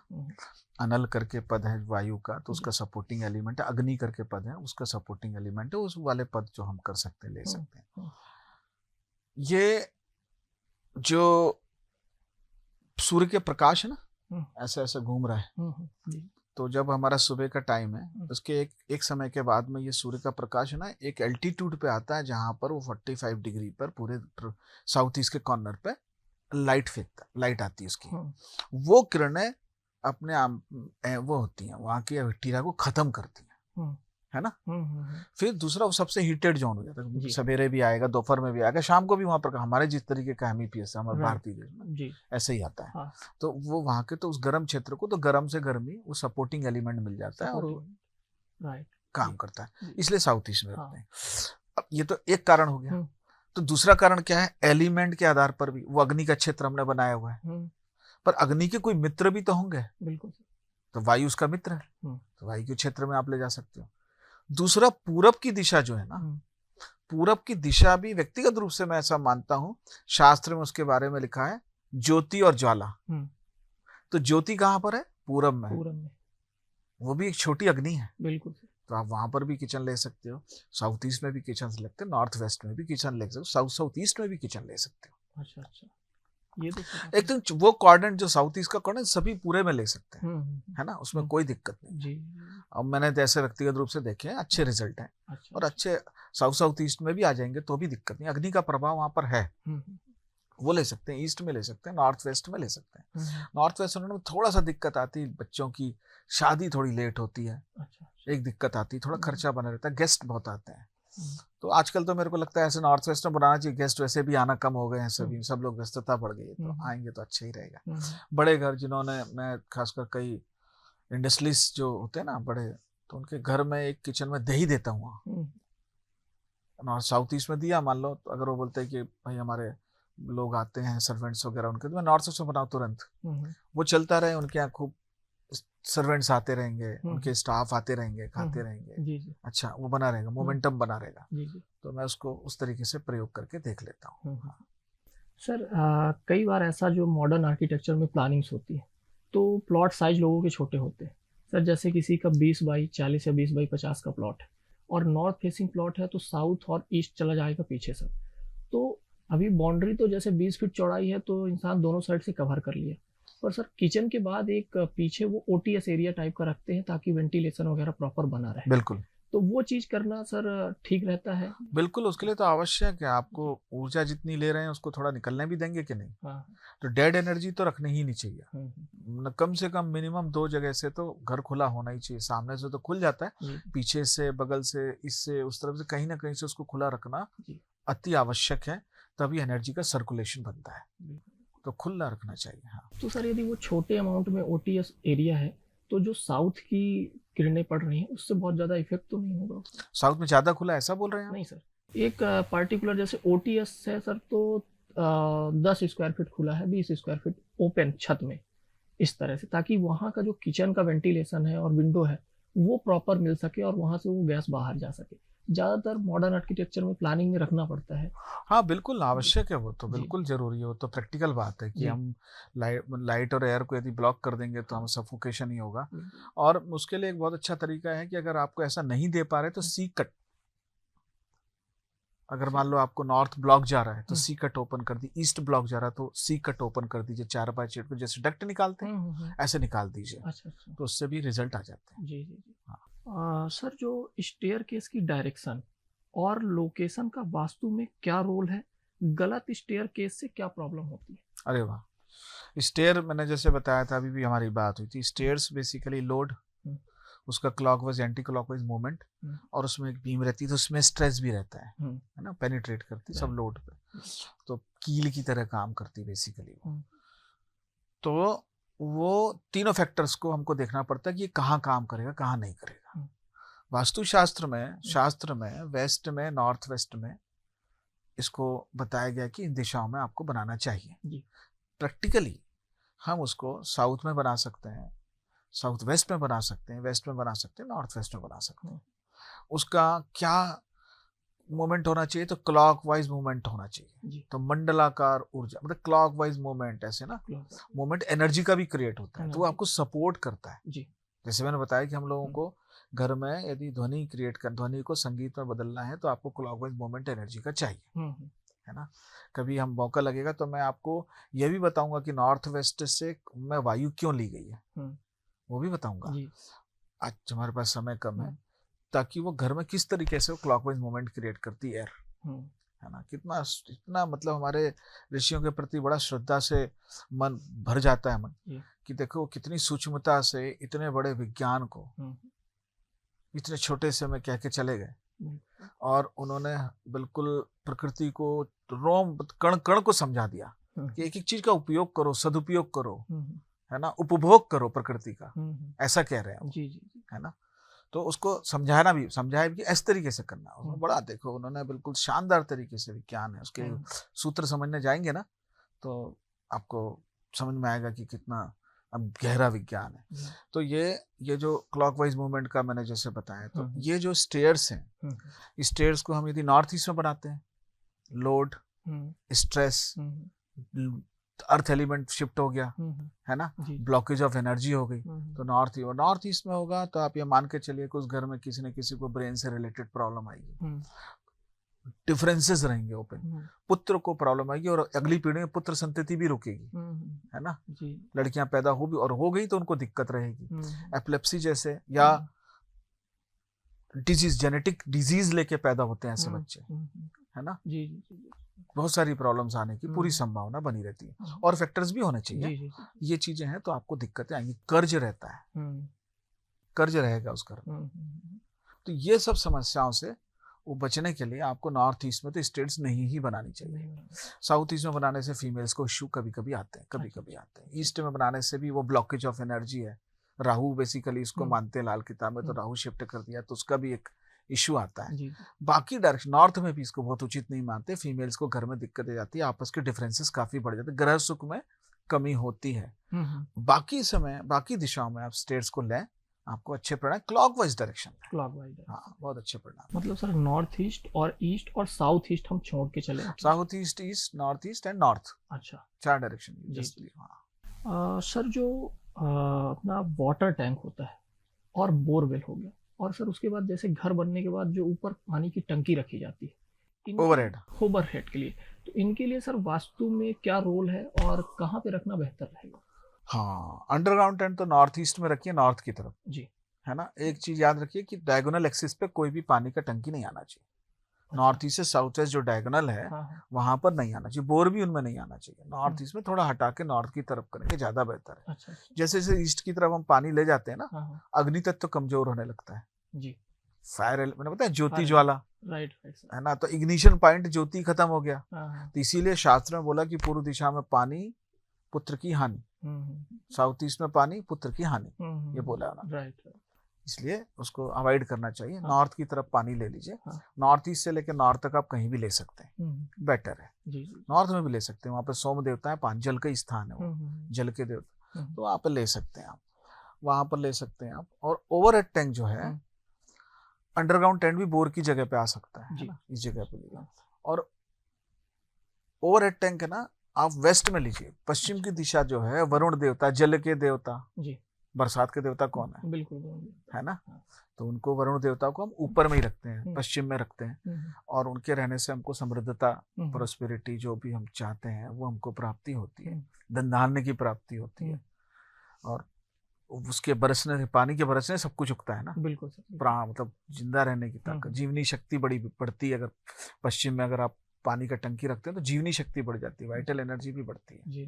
अनल करके पद है वायु का, तो उसका सपोर्टिंग एलिमेंट है, अग्नि करके पद है, उसका सपोर्टिंग एलिमेंट है, उस वाले पद जो हम कर सकते हैं, ले सकते हैं। ये जो सूर्य के प्रकाश है ना, हम्म। ऐसे ऐसे घूम रहा है, जी। तो जब हमारा सुबह का टाइम है, उसके एक समय के बाद में ये सूर्य का प्रकाश है ना, एक एल्टीट्यूड पे आता है जहां पर वो 45 डिग्री पर पूरे साउथ ईस्ट के कॉर्नर पे लाइट फेंकता है, लाइट आती है उसकी। वो किरणें अपने वो होती हैं, वहां की बैक्टीरिया को खत्म करती हैं, है ना। फिर दूसरा, वो सबसे हीटेड जोन हो जाता है, सवेरे भी आएगा, दोपहर में भी आएगा, शाम को भी वहां पर हमारे जिस तरीके का एमईपीएस है हमारे भारतीय देश में ऐसे ही आता है। हाँ। तो वो वहां के तो उस गर्म क्षेत्र को तो गर्म से गर्मी वो सपोर्टिंग एलिमेंट मिल जाता है और वो काम करता है, इसलिए साउथ ईस्ट में रहते हैं। अब ये तो एक कारण हो गया। तो दूसरा कारण क्या है, एलिमेंट के आधार पर भी वो अग्नि का क्षेत्र हमने बनाया हुआ है, पर अग्नि के कोई मित्र भी तो होंगे। बिल्कुल। तो वायु उसका मित्र है, तो वायु के क्षेत्र में आप ले जा सकते हो। दूसरा, पूरब की दिशा जो है ना, पूरब की दिशा भी व्यक्तिगत रूप से मैं ऐसा मानता हूं, शास्त्र में उसके बारे में लिखा है ज्योति और ज्वाला। तो ज्योति कहां पर है, पूरब में। वो भी एक छोटी अग्नि है। बिल्कुल। तो आप वहां पर भी किचन ले सकते हो, साउथ ईस्ट में भी किचन ले सकते हो, नॉर्थ वेस्ट में भी किचन ले सकते हो, साउथ ईस्ट में भी किचन ले सकते हो। अच्छा। ये तो एक तो वो क्वाड्रेंट जो साउथ ईस्ट का क्वाड्रेंट सभी पूरे में ले सकते हैं, है ना, उसमें कोई दिक्कत नहीं जी। अब मैंने तो ऐसे व्यक्तिगत रूप से देखे हैं, अच्छे रिजल्ट हैं। अच्छा, और अच्छे साउथ ईस्ट में भी आ जाएंगे तो भी दिक्कत नहीं, अग्नि का प्रभाव वहां पर है, वो ले सकते हैं, ईस्ट में ले सकते हैं, नॉर्थ वेस्ट में ले सकते हैं। नॉर्थ वेस्ट में थोड़ा सा दिक्कत आती है, बच्चों की शादी थोड़ी लेट होती है। अच्छा। एक दिक्कत आती है, थोड़ा खर्चा बना रहता है, गेस्ट बहुत आते हैं। तो आजकल तो मेरे को लगता है ऐसे नॉर्थ वेस्ट में बनाना चाहिए, गेस्ट वैसे भी आना कम हो गए हैं, सभी सब लोग व्यस्तता बढ़ गई है, तो आएंगे तो अच्छा ही रहेगा। बड़े घर जिन्होंने, मैं खासकर कई इंडस्ट्रीज जो होते हैं ना बड़े, तो उनके घर में एक किचन में दही देता हूँ। नॉर्थ साउथ ईस्ट में दिया, मान लो, तो अगर वो बोलते हैं कि भाई हमारे लोग आते हैं सर्वेंट्स वगैरह उनके, तो मैं नॉर्थ वेस्ट में बनाऊँ तुरंत, वो चलता रहे, उनके यहाँ खूब सर्वेंट्स आते रहेंगे, उनके स्टाफ आते रहेंगे, खाते रहेंगे। जी। अच्छा, वो बना रहेगा, मोमेंटम बना रहेगा। जी। तो मैं उसको उस तरीके से प्रयोग करके देख लेता हूँ। सर, कई बार ऐसा जो मॉडर्न आर्किटेक्चर में प्लानिंग्स होती है, तो प्लॉट साइज लोगों के छोटे होते हैं। सर, जैसे किसी का 20 बाई 40 या 20 बाई 50 का प्लॉट है और नॉर्थ फेसिंग प्लॉट है, तो साउथ और ईस्ट चला जाएगा पीछे सर। तो अभी बाउंड्री तो जैसे 20 फीट चौड़ाई है, तो इंसान दोनों साइड से कवर कर लिया, पर सर किचन के बाद एक पीछे वो ओटीएस एरिया टाइप का रखते हैं ताकि वेंटिलेशन वगैरह प्रॉपर बना रहे। बिल्कुल। तो वो चीज करना सर ठीक रहता है? बिल्कुल, उसके लिए तो आवश्यक है, आपको ऊर्जा जितनी ले रहे हैं उसको थोड़ा निकलने भी देंगे कि नहीं। हाँ। तो डेड एनर्जी तो रखनी ही नहीं चाहिए। कम से कम मिनिमम 2 जगह से तो घर खुला होना ही चाहिए। सामने से तो खुल जाता है, पीछे से, बगल से, इससे, उस तरफ से, कहीं ना कहीं से उसको खुला रखना अति आवश्यक है, तभी एनर्जी का सर्कुलेशन बनता है, तो खुला रखना चाहिए। हाँ। तो सर, यदि वो छोटे अमाउंट में ओटीएस एरिया है, तो जो साउथ की किरणें पड़ रही हैं उससे बहुत ज्यादा इफेक्ट तो नहीं होगा? साउथ में ज्यादा खुला, ऐसा बोल रहे हैं? नहीं सर, एक पार्टिकुलर जैसे ओटीएस है सर, तो 10 स्क्वायर फीट खुला है, 20 स्क्वायर फीट ओपन छत में, इस तरह से, ताकि वहाँ का जो किचन का वेंटिलेशन है और विंडो है वो प्रॉपर मिल सके और वहाँ से वो गैस बाहर जा सके। ज्यादातर मॉडर्न आर्किटेक्चर में प्लानिंग में रखना पड़ता है। हाँ बिल्कुल, आवश्यक है, वो तो बिल्कुल जरूरी है, वो तो प्रैक्टिकल बात है कि हम लाइट और एयर को यदि ब्लॉक कर देंगे तो हम सफोकेशन ही होगा। और उसके लिए एक बहुत अच्छा तरीका है कि अगर आपको ऐसा नहीं दे पा रहे तो सी कट, अगर मान लो आपको नॉर्थ ब्लॉक जा रहा है तो सी कट ओपन कर दी, ईस्ट ब्लॉक जा रहा है तो सी कट ओपन कर दीजिए, 4x8 को जैसे डक्ट निकालते हैं ऐसे निकाल दीजिए। अच्छा। तो उससे भी रिजल्ट आ जाते हैं। जी। हाँ। सर, जो स्टेयरकेस की डायरेक्शन और लोकेशन का वास्तु में क्या रोल है? गलत स्टेयरकेस से क्या प्रॉब्लम होती है? अरे वाह, स्टेयर मैंने जैसे बताया था, अभी भी हमारी बात हुई थी, स्टेयर्स बेसिकली लोड, उसका क्लॉकवाइज एंटी क्लॉकवाइज मूवमेंट, और उसमें एक बीम रहती है तो उसमें स्ट्रेस भी रहता है ना, पेनिट्रेट करती सब लोड पे, तो कील की तरह काम करती बेसिकली। तो वो तीनों फैक्टर्स को हमको देखना पड़ता है कि ये कहाँ काम करेगा, कहाँ नहीं करेगा। वास्तुशास्त्र में वेस्ट में, नॉर्थ वेस्ट में इसको बताया गया कि इन दिशाओं में आपको बनाना चाहिए। प्रैक्टिकली हम उसको साउथ में बना सकते हैं, साउथ वेस्ट में बना सकते हैं, वेस्ट में बना सकते हैं, नॉर्थ वेस्ट में बना सकते हैं। उसका क्या मूवमेंट होना चाहिए? तो क्लॉकवाइज मूवमेंट होना चाहिए। तो मंडलाकार ऊर्जा, मतलब क्लॉकवाइज मूवमेंट, ऐसे ना मूवमेंट एनर्जी का भी क्रिएट होता है, तो वो आपको सपोर्ट करता है। जैसे मैंने बताया कि हम लोगों को घर में यदि ध्वनि को संगीत में बदलना है तो आपको क्लॉकवाइज मूवमेंट एनर्जी का चाहिए, है ना। कभी हम मौका लगेगा तो मैं आपको ये भी बताऊंगा कि नॉर्थ वेस्ट से में वायु क्यों ली गई है, वो भी बताऊंगा। आज हमारे पास समय कम है, ताकि वो घर में किस तरीके से वो क्लॉकवाइज मूवमेंट क्रिएट करती है, है ना। कितना इतना मतलब हमारे ऋषियों के प्रति बड़ा श्रद्धा से मन भर जाता है मन, कि देखो कितनी सूक्ष्मता से इतने बड़े विज्ञान को इतने छोटे से में कह के चले गए, और उन्होंने बिल्कुल प्रकृति को रोम कण कण को समझा दिया कि एक एक चीज का उपयोग करो, सदुपयोग करो, है ना, उपभोग करो प्रकृति का, ऐसा कह रहे हैं जी, है ना। तो उसको समझाया भी कि इस तरीके से करना, उसमें बड़ा देखो उन्होंने बिल्कुल शानदार तरीके से विज्ञान है उसके सूत्र समझने जाएंगे ना तो आपको समझ में आएगा कि कितना अब गहरा विज्ञान है। तो ये जो क्लॉकवाइज मूवमेंट का मैंने जैसे बताया, तो ये जो स्टेयर्स हैं, इस स्टेयर्स को हम यदि नॉर्थ ईस्ट में बनाते हैं, load, stress, earth element shift हो गया, है ना, ब्लॉकेज ऑफ एनर्जी हो गई, तो नॉर्थ ईस्ट में होगा तो आप ये मान के चलिए कि उस घर में किसी न किसी को ब्रेन से रिलेटेड प्रॉब्लम आएगी, डिफरेंसेस रहेंगे ओपन, पुत्र को प्रॉब्लम आएगी, और अगली पीढ़ी में पुत्र संतति भी रुकेगी, है ना, लड़कियां पैदा हो भी और हो गई तो उनको दिक्कत रहेगी, एपिलेप्सी जैसे या डिजीज, जेनेटिक डिजीज लेके पैदा होते हैं ऐसे बच्चे, है ना, बहुत सारी प्रॉब्लम्स आने की पूरी संभावना बनी रहती है, और फैक्टर्स भी होने चाहिए। ये चीजें हैं तो आपको दिक्कतें आएंगी, कर्ज रहता है, कर्ज रहेगा उस घर में, तो ये सब समस्याओं से वो बचने के लिए आपको नॉर्थ ईस्ट में तो स्टेट्स नहीं ही बनानी चाहिए। साउथ ईस्ट में बनाने से फीमेल्स को इशू कभी कभी आते हैं, ईस्ट में बनाने से भी वो ब्लॉकेज ऑफ एनर्जी है, राहु बेसिकली इसको मानते हैं लाल किताब में, तो राहु शिफ्ट कर दिया तो उसका भी एक इशू आता है। बाकी डायरेक्शन नॉर्थ में भी इसको बहुत उचित नहीं मानते, फीमेल्स को घर में दिक्कतें जाती है, आपस के डिफरेंसेस काफी बढ़ जाते हैं, ग्रह सुख में कमी होती है। बाकी समय बाकी दिशाओं में आप स्टेट्स को लें, आपको अच्छे परिणाम क्लॉकवाइज डायरेक्शन में, हाँ बहुत अच्छे परिणाम। मतलब सर नॉर्थ ईस्ट और साउथ ईस्ट हम छोड़ के चले, south east, east, north east and north, अच्छा 4 डायरेक्शन। सर जो अपना वाटर टैंक होता है और बोरवेल हो गया, और सर उसके बाद जैसे घर बनने के बाद जो ऊपर पानी की टंकी रखी जाती है ओवरहेड के लिए, तो इनके लिए सर वास्तु में क्या रोल है और कहाँ पे रखना बेहतर रहेगा? हाँ, अंडरग्राउंड टैंक तो नॉर्थ ईस्ट में रखिए, नॉर्थ की तरफ जी, है ना। एक चीज याद रखिए कि डायगोनल एक्सिस पे कोई भी पानी का टंकी नहीं आना चाहिए। नॉर्थ ईस्ट से साउथ वेस्ट जो डायगोनल है वहां पर नहीं आना चाहिए, बोर भी उनमें नहीं आना चाहिए। नॉर्थ ईस्ट में थोड़ा हटा के नॉर्थ की तरफ करेंगे ज्यादा बेहतर है। जैसे जैसे ईस्ट की तरफ हम पानी ले जाते हैं ना, अग्नि तत्व कमजोर होने लगता है जी, फायर मैंने बताया ज्योति ज्वाला, राइट है ना, तो इग्निशन पॉइंट ज्योति खत्म हो गया, तो इसीलिए शास्त्र में बोला कि पूर्व दिशा में पानी पुत्र की हानि, साउथ ईस्ट में पानी पुत्र की हानि, ये बोला है, इसलिए उसको अवॉइड करना चाहिए। नॉर्थ की तरफ पानी ले लीजिए, नॉर्थ ईस्ट से लेकर नॉर्थ तक आप कहीं भी ले सकते हैं, बेटर है। नॉर्थ में भी ले सकते हैं, वहाँ पे सोम देवता है, पानी जल का स्थान है वो, जल के देवता, तो वहाँ पे ले सकते हैं आप, वहाँ पर ले सकते हैं आप। और ओवरहेड टैंक जो है, अंडरग्राउंड टैंक भी बोर की जगह पे आ सकता है ना, इस जगह पे। और ओवरहेड टैंक है ना, आप वेस्ट में लीजिए, पश्चिम की दिशा जो है वरुण देवता, जल के देवता जी, बरसात के देवता कौन है? बिल्कुल है ना, तो उनको वरुण देवता को हम ऊपर में ही रखते हैं, पश्चिम में रखते हैं, और उनके रहने से हमको समृद्धता, प्रोस्पेरिटी जो भी हम चाहते हैं वो हमको प्राप्ति होती है, धन धान्य की प्राप्ति होती है, और उसके बरसने, पानी के बरसने सब कुछ उगता है ना, बिल्कुल मतलब जिंदा रहने की ताकत, जीवनी शक्ति बड़ी बढ़ती है। अगर पश्चिम में अगर आप पानी का टंकी रखते हैं तो जीवनी शक्ति बढ़ जाती है, वाइटल एनर्जी भी बढ़ती है जी।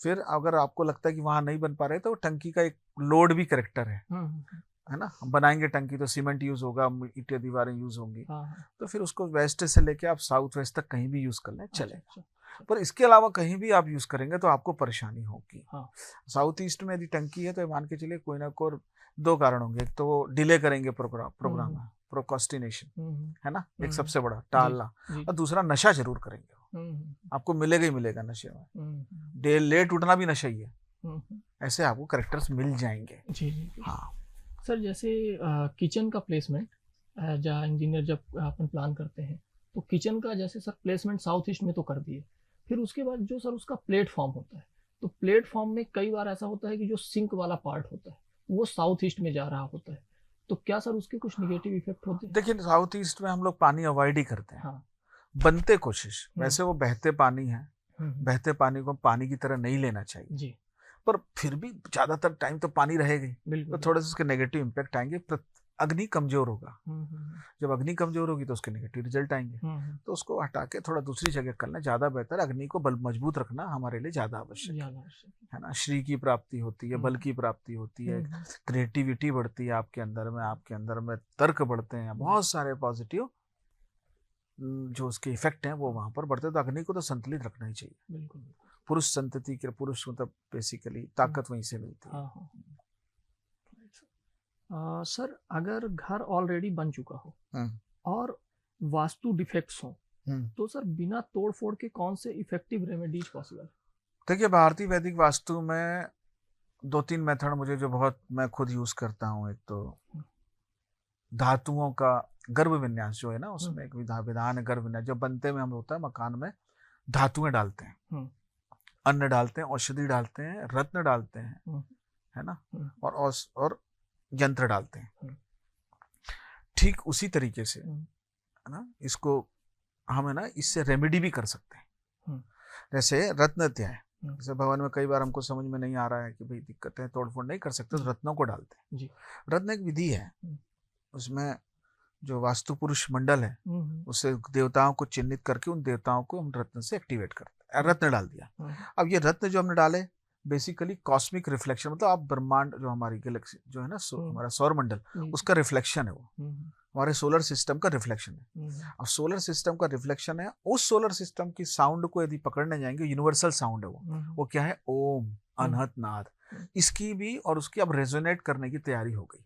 फिर अगर आपको लगता है कि वहां नहीं बन पा रहे तो टंकी का एक लोड भी करेक्टर है ना, हम बनाएंगे टंकी तो सीमेंट यूज होगा, ईंटें दीवारें यूज होंगी, तो फिर उसको वेस्ट से लेके आप साउथ वेस्ट तक कहीं भी यूज कर लें चलेगा। पर इसके अलावा कहीं भी आप यूज करेंगे तो आपको परेशानी होगी। साउथ ईस्ट में यदि टंकी है तो मान के चलिए कोई ना कोई 2 कारण होंगे, एक तो वो डिले करेंगे प्रोग्राम में, प्रोकास्टिनेशन है ना, एक सबसे बड़ा टालना, और दूसरा नशा जरूर करेंगे, आपको मिलेगा ही मिलेगा नशे में, लेट उठना भी नशा ही है, ऐसे आपको कैरेक्टर्स मिल जाएंगे जी। हाँ सर, जैसे किचन का प्लेसमेंट जहाँ इंजीनियर जब अपन प्लान करते हैं तो किचन का जैसे सर प्लेसमेंट साउथ ईस्ट में तो कर दिए, फिर उसके बाद जो सर उसका प्लेटफॉर्म होता है, तो प्लेटफॉर्म में कई बार ऐसा होता है कि जो सिंक वाला पार्ट होता है वो साउथ ईस्ट में जा रहा होता है, तो क्या सर उसके कुछ निगेटिव इफेक्ट होते हैं? देखिए साउथ ईस्ट में हम लोग पानी अवॉइड ही करते हैं, बनते कोशिश, वैसे वो बहते पानी है, बहते पानी को पानी की तरह नहीं लेना चाहिए जी, पर फिर भी ज्यादातर टाइम तो पानी रहेगा ही, तो बिल्कुल। थोड़े से उसके नेगेटिव इम्पैक्ट आएंगे। अग्नि कमजोर होगा, हम्म, जब अग्नि कमजोर होगी तो उसके नेगेटिव रिजल्ट आएंगे। तो उसको हटा के थोड़ा दूसरी जगह करना ज्यादा बेहतर। अग्नि को बल मजबूत रखना हमारे लिए ज्यादा आवश्यक है ना। श्री की प्राप्ति होती है, बल की प्राप्ति होती है, क्रिएटिविटी बढ़ती है आपके अंदर में तर्क बढ़ते हैं, बहुत सारे पॉजिटिव जो उसके इफेक्ट हैं वो वहां पर बढ़ते हैं। तो अग्नि को तो संतुलित रखना ही चाहिए। बिल्कुल। पुरुष संतति के पुरुष मतलब बेसिकली ताकत वहीं से मिलती है। सर अगर घर ऑलरेडी बन चुका हो और वास्तु डिफेक्ट्स हो तो सर बिना तोड़ फोड़ के कौन से इफेक्टिव रेमेडीज पॉसिबल? देखिए, भारतीय वैदिक वास्तु में 2-3 मेथड मुझे जो बहुत मैं खुद यूज करता हूँ। एक तो धातुओं का गर्भ विन्यास जो है ना, उसमें एक विधान है गर्भ विन्यास। जब बनते में हम होता है मकान में धातुएं डालते हैं, अन्न डालते हैं, औषधि डालते हैं, रत्न डालते हैं, है ना, और यंत्र डालते हैं। ठीक उसी तरीके से है ना, इसको हम है ना इससे रेमेडी भी कर सकते हैं। जैसे रत्न अध्याय, जैसे भवन में कई बार हमको समझ में नहीं आ रहा है कि भाई दिक्कत है, तोड़फोड़ नहीं कर सकते, तो रत्नों को डालते हैं जी। रत्न एक विधि है, उसमें जो वास्तु पुरुष मंडल है उससे देवताओं को चिन्हित करके उन देवताओं को हम रत्न से एक्टिवेट करते हैं। रत्न डाल दिया। अब ये रत्न जो हमने डाले बेसिकली कॉस्मिक रिफ्लेक्शन, मतलब आप ब्रह्मांड जो हमारी गैलेक्सी जो है ना, हमारा सौर मंडल, उसका रिफ्लेक्शन है। वो हमारे सोलर सिस्टम का रिफ्लेक्शन है। अब सोलर सिस्टम का रिफ्लेक्शन है, उस सोलर सिस्टम की साउंड को यदि पकड़ने जाएंगे, यूनिवर्सल साउंड है वो क्या है, ओम, अनहत नाद। इसकी भी और उसकी अब रेजोनेट करने की तैयारी हो गई।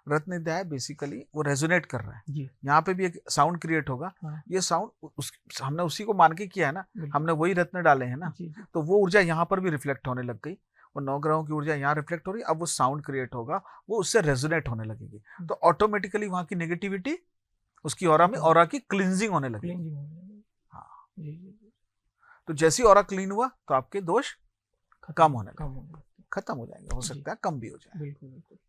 रत्न अध्याय बेसिकली वो रेजोनेट कर रहा है। यहाँ पे भी एक साउंड क्रिएट होगा। ये साउंड हमने उसी को मान के किया है ना, हमने वही रत्न डाले हैं ना, तो वो ऊर्जा यहाँ पर भी रिफ्लेक्ट होने लग गई। वो 9 ग्रहों की ऊर्जा यहाँ रिफ्लेक्ट हो रही है। अब वो साउंड क्रिएट होगा, वो उससे रेजोनेट होने लगेगी, तो ऑटोमेटिकली वहां की नेगेटिविटी उसकी ऑरा में, ऑरा की क्लींजिंग होने लगेगी। हाँ, तो जैसी ऑरा क्लीन हुआ तो आपके दोष कम होने लगे, खत्म हो जाएंगे, हो सकता है कम भी हो जाए,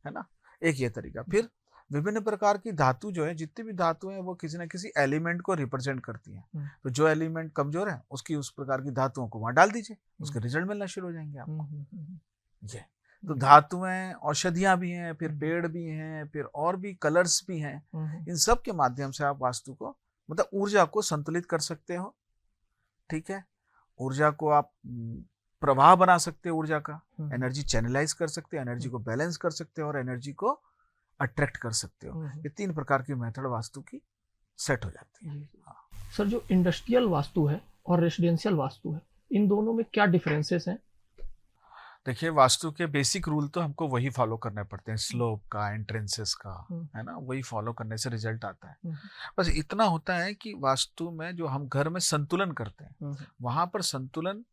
है ना। एक ये तरीका। फिर विभिन्न प्रकार की धातु जो है, जितनी भी धातु है वो किसी न किसी एलिमेंट को रिप्रेजेंट करती हैं। तो जो एलिमेंट कमजोर है उसकी उस प्रकार की धातुओं को वहां डाल दीजिए, उसके रिजल्ट मिलना शुरू हो जाएंगे आपको। ये तो धातुएं, औषधियां भी हैं, फिर पेड़ भी हैं, फिर और भी कलर्स भी हैं। इन सब के माध्यम से आप वास्तु को मतलब ऊर्जा को संतुलित कर सकते हो। ठीक है, ऊर्जा को आप प्रवाह बना सकते हो, ऊर्जा का एनर्जी चैनलाइज कर सकते हो, एनर्जी को बैलेंस कर सकते हो और एनर्जी को अट्रैक्ट कर सकते हो। ये 3 प्रकार की मेथड वास्तु की सेट हो जाती है। सर जो इंडस्ट्रियल वास्तु है और रेसिडेंशियल वास्तु है, इन दोनों में क्या डिफरेंसेस हैं? देखिए, वास्तु के बेसिक रूल तो हमको वही फॉलो करने पड़ते हैं, स्लोप का, एंट्रेंसेस का, है ना, वही फॉलो करने से रिजल्ट आता है। बस इतना होता है कि वास्तु में जो हम घर में संतुलन करते हैं, वहां पर संतुलन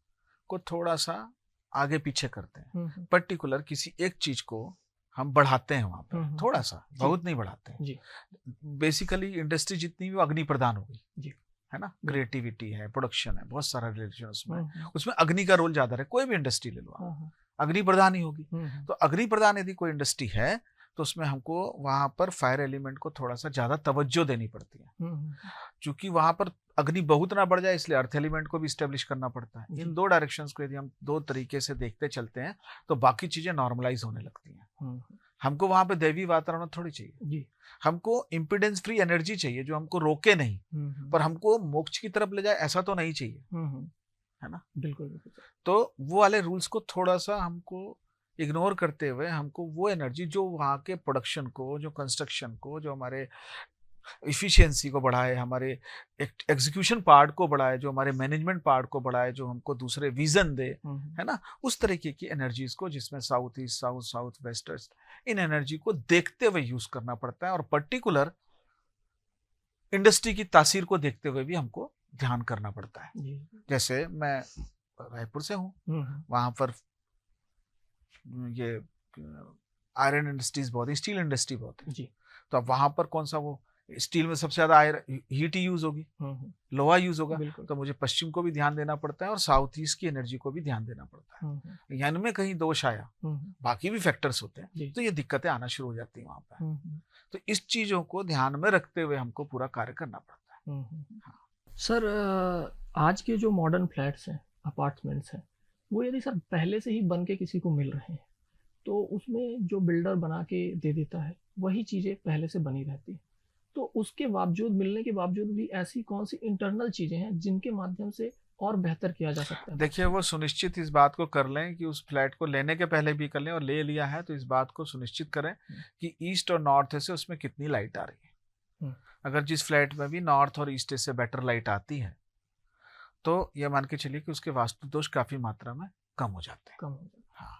को थोड़ा सा आगे पीछे करते हैं। पर्टिकुलर किसी एक चीज को हम बढ़ाते हैं वहां पर थोड़ा सा, बहुत नहीं बढ़ाते हैं। बेसिकली इंडस्ट्री जितनी भी अग्नि प्रदान हो गई, है ना, क्रिएटिविटी है, प्रोडक्शन है, बहुत सारा रिलेशन उसमें अग्नि का रोल ज्यादा है। कोई भी इंडस्ट्री ले लो, अग्नि प्रदान ही होगी। तो अग्नि प्रदान यदि कोई इंडस्ट्री है तो उसमें हमको वहां पर फायर एलिमेंट को थोड़ा सा ज्यादा तवज्जो देनी पड़ती है, क्योंकि वहां पर अग्नि बहुत ना बढ़ जाए, इसलिए अर्थ एलिमेंट को भी स्टेब्लिश करना पड़ता है। इन 2 डायरेक्शंस को यदि हम 2 तरीके से देखते चलते हैं तो बाकी चीजें नॉर्मलाइज होने लगती हैं। हमको वहां पे दैवी वातावरण थोड़ी चाहिए, हमको इम्पिडेंस फ्री एनर्जी चाहिए जो हमको रोके नहीं, पर हमको मोक्ष की तरफ ले जाए, ऐसा तो नहीं चाहिए, है ना। बिल्कुल। तो वो वाले रूल्स को थोड़ा सा हमको इग्नोर करते हुए हमको वो एनर्जी जो वहाँ के प्रोडक्शन को, जो कंस्ट्रक्शन को, जो हमारे इफिशियंसी को बढ़ाए, हमारे एग्जीक्यूशन पार्ट को बढ़ाए, जो हमारे मैनेजमेंट पार्ट को बढ़ाए, जो हमको दूसरे विजन दे, है ना, उस तरीके की एनर्जीज को, जिसमें साउथ ईस्ट, साउथ वेस्ट, इन एनर्जी को देखते हुए यूज करना पड़ता है। और पर्टिकुलर इंडस्ट्री की तासीर को देखते हुए भी हमको ध्यान करना पड़ता है। जैसे मैं रायपुर से हूँ, वहां पर ये आयरन इंडस्ट्रीज बहुत है, स्टील इंडस्ट्री बहुत है। तो अब वहां पर कौन सा, वो स्टील में सबसे ज्यादा हीट यूज होगी, लोहा यूज होगा, तो मुझे पश्चिम को भी ध्यान देना पड़ता है और साउथ ईस्ट की एनर्जी को भी ध्यान देना पड़ता है। यानी में कहीं दोष आया, बाकी भी फैक्टर्स होते हैं, तो ये दिक्कतें आना शुरू हो जाती है वहां पर। तो इस चीजों को ध्यान में रखते हुए हमको पूरा कार्य करना पड़ता है। हाँ। सर आज के जो मॉडर्न फ्लैट्स हैं, अपार्टमेंट्स हैं, वो यदि सर पहले से ही बन के किसी को मिल रहे हैं तो उसमें जो बिल्डर बना के दे देता है वही चीज़ें पहले से बनी रहती हैं, तो उसके बावजूद, मिलने के बावजूद भी ऐसी कौन सी इंटरनल चीज़ें हैं जिनके माध्यम से और बेहतर किया जा सकता है? देखिए, वो सुनिश्चित इस बात को कर लें कि उस फ्लैट को लेने के पहले भी कर लें, और ले लिया है तो इस बात को सुनिश्चित करें कि ईस्ट और नॉर्थ से उसमें कितनी लाइट आ रही है। अगर जिस फ्लैट में भी नॉर्थ और ईस्ट से बेटर लाइट आती है तो ये मान के चलिए कि उसके वास्तु दोष काफी मात्रा में कम हो जाते हैं। हाँ,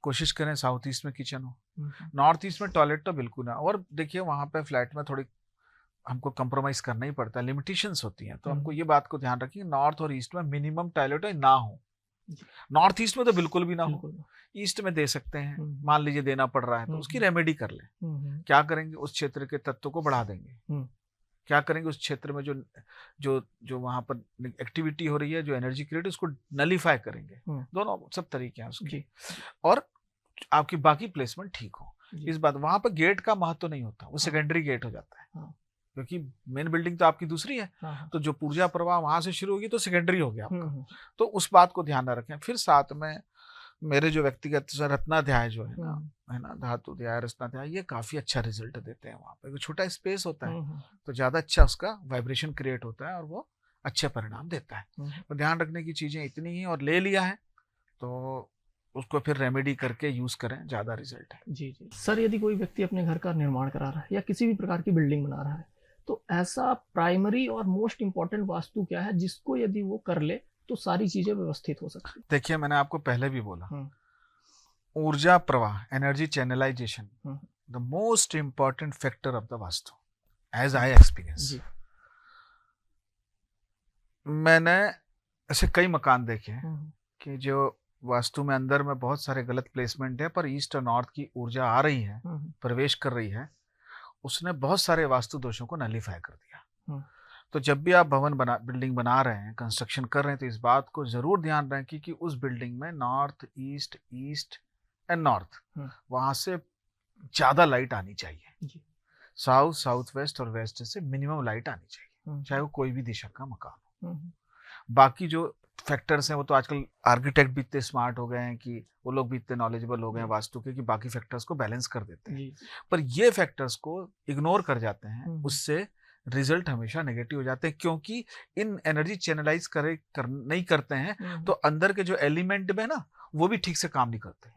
कोशिश करें साउथ ईस्ट में किचन हो, नॉर्थ ईस्ट में टॉयलेट तो बिल्कुल ना। और देखिए, वहाँ पे फ्लैट में थोड़ी हमको कंप्रोमाइज करना ही पड़ता है, लिमिटेशंस होती हैं, तो हमको ये बात को ध्यान रखिए, नॉर्थ और ईस्ट में मिनिमम टॉयलेट ना हो। नॉर्थ ईस्ट में तो बिल्कुल भी ना हो, ईस्ट में दे सकते हैं, मान लीजिए देना पड़ रहा है तो उसकी रेमेडी कर लें। क्या करेंगे, उस क्षेत्र के तत्व को बढ़ा देंगे। क्या करेंगे, उस क्षेत्र में जो जो जो वहां पर एक्टिविटी हो रही है, जो एनर्जी क्रिएट, उसको नलीफाई करेंगे। दोनों सब तरीके हैं उसके। और आपकी बाकी प्लेसमेंट ठीक हो। इस बात, वहां पर गेट का महत्व नहीं होता, वो सेकेंडरी गेट हो जाता है, क्योंकि मेन बिल्डिंग तो आपकी दूसरी है। तो जो ऊर्जा प्रवाह वहां से शुरू होगी तो सेकेंडरी हो गया आपका। तो उस बात को ध्यान रखें। फिर साथ में मेरे जो व्यक्तिगत रत्नाध्याय जो है ना, धातु अध्याय, रत्नाध्याय, ये काफी अच्छा रिजल्ट देते हैं। वहाँ पे छोटा स्पेस होता है तो ज्यादा अच्छा उसका वाइब्रेशन क्रिएट होता है और वो अच्छे परिणाम देता है। तो ध्यान रखने की चीजें इतनी ही, और ले लिया है तो उसको फिर रेमेडी करके यूज करें, ज्यादा रिजल्ट है। जी। सर, यदि कोई व्यक्ति अपने घर का निर्माण करा रहा है या किसी भी प्रकार की बिल्डिंग बना रहा है, तो ऐसा प्राइमरी और मोस्ट इम्पोर्टेंट वास्तु क्या है जिसको यदि वो कर ले तो सारी चीजें व्यवस्थित हो सकती है? देखिए, मैंने आपको पहले भी बोला, ऊर्जा प्रवाह, energy channelization, the most important factor of the vastu, as I experience. मैंने ऐसे कई मकान देखे कि जो वास्तु में अंदर में बहुत सारे गलत प्लेसमेंट है, पर ईस्ट और नॉर्थ की ऊर्जा आ रही है, प्रवेश कर रही है, उसने बहुत सारे वास्तु दोषों को नलीफाई कर दिया। तो जब भी आप बिल्डिंग बना रहे हैं, कंस्ट्रक्शन कर रहे हैं, तो इस बात को जरूर ध्यान रखें कि उस बिल्डिंग में north, east, east and north, वहां से ज्यादा लाइट आनी चाहिए। साउथ, साउथ वेस्ट और वेस्ट से मिनिमम लाइट आनी चाहिए, चाहे वो कोई भी दिशा का मकान हो। बाकी जो फैक्टर्स हैं, वो तो आजकल आर्किटेक्ट भी इतने स्मार्ट हो गए हैं कि वो लोग भी इतने नॉलेजेबल हो गए हैं वास्तु के, कि बाकी फैक्टर्स को बैलेंस कर देते हैं। पर ये फैक्टर्स को इग्नोर कर जाते हैं, उससे रिजल्ट हमेशा नेगेटिव हो जाते हैं, क्योंकि इन एनर्जी चैनलाइज नहीं करते हैं तो अंदर के जो एलिमेंट में ना, वो भी ठीक से काम नहीं करते।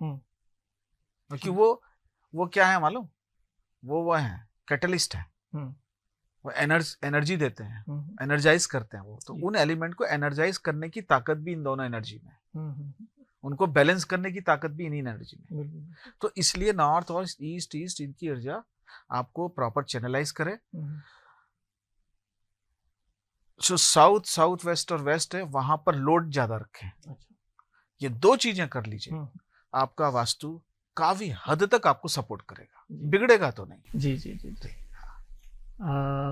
क्योंकि वो क्या है मालूम, वो है कैटलिस्ट है, वो एनर्जी देते हैं, एनर्जाइज करते हैं वो। तो उन एलिमेंट को एनर्जाइज करने की ताकत भी इन दोनों एनर्जी में है, उनको बैलेंस करने की ताकत भी इन्हीं एनर्जी में। तो इसलिए नॉर्थ और ईस्ट इनकी ऊर्जा आपको प्रॉपर चैनलाइज करे। जो साउथ वेस्ट और वेस्ट है, वहां पर लोड ज्यादा रखें। ये दो चीजें कर लीजिए, आपका वास्तु काफी हद तक आपको सपोर्ट करेगा, बिगड़ेगा तो नहीं। जी।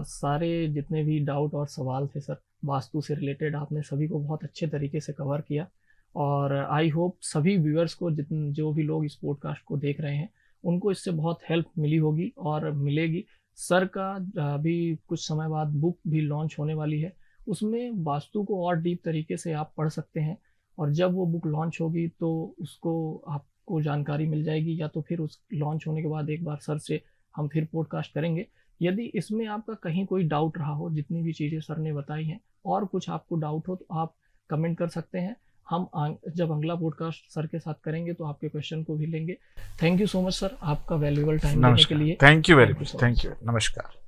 सारे जितने भी डाउट और सवाल थे सर वास्तु से रिलेटेड, आपने सभी को बहुत अच्छे तरीके से कवर किया, और आई होप सभी व्यूअर्स को, जो भी लोग इस पॉडकास्ट को देख रहे हैं, उनको इससे बहुत हेल्प मिली होगी और मिलेगी। सर का अभी कुछ समय बाद बुक भी लॉन्च होने वाली है, उसमें वास्तु को और डीप तरीके से आप पढ़ सकते हैं, और जब वो बुक लॉन्च होगी तो उसको आपको जानकारी मिल जाएगी, या तो फिर उस लॉन्च होने के बाद एक बार सर से हम फिर पॉडकास्ट करेंगे। यदि इसमें आपका कहीं कोई डाउट रहा हो, जितनी भी चीज़ें सर ने बताई हैं, और कुछ आपको डाउट हो तो आप कमेंट कर सकते हैं। हम जब अगला पॉडकास्ट सर के साथ करेंगे तो आपके क्वेश्चन को भी लेंगे। Thank you so much sir, आपका वैल्यूएबल टाइम देने के लिए। Thank you very much. Thank you. नमस्कार।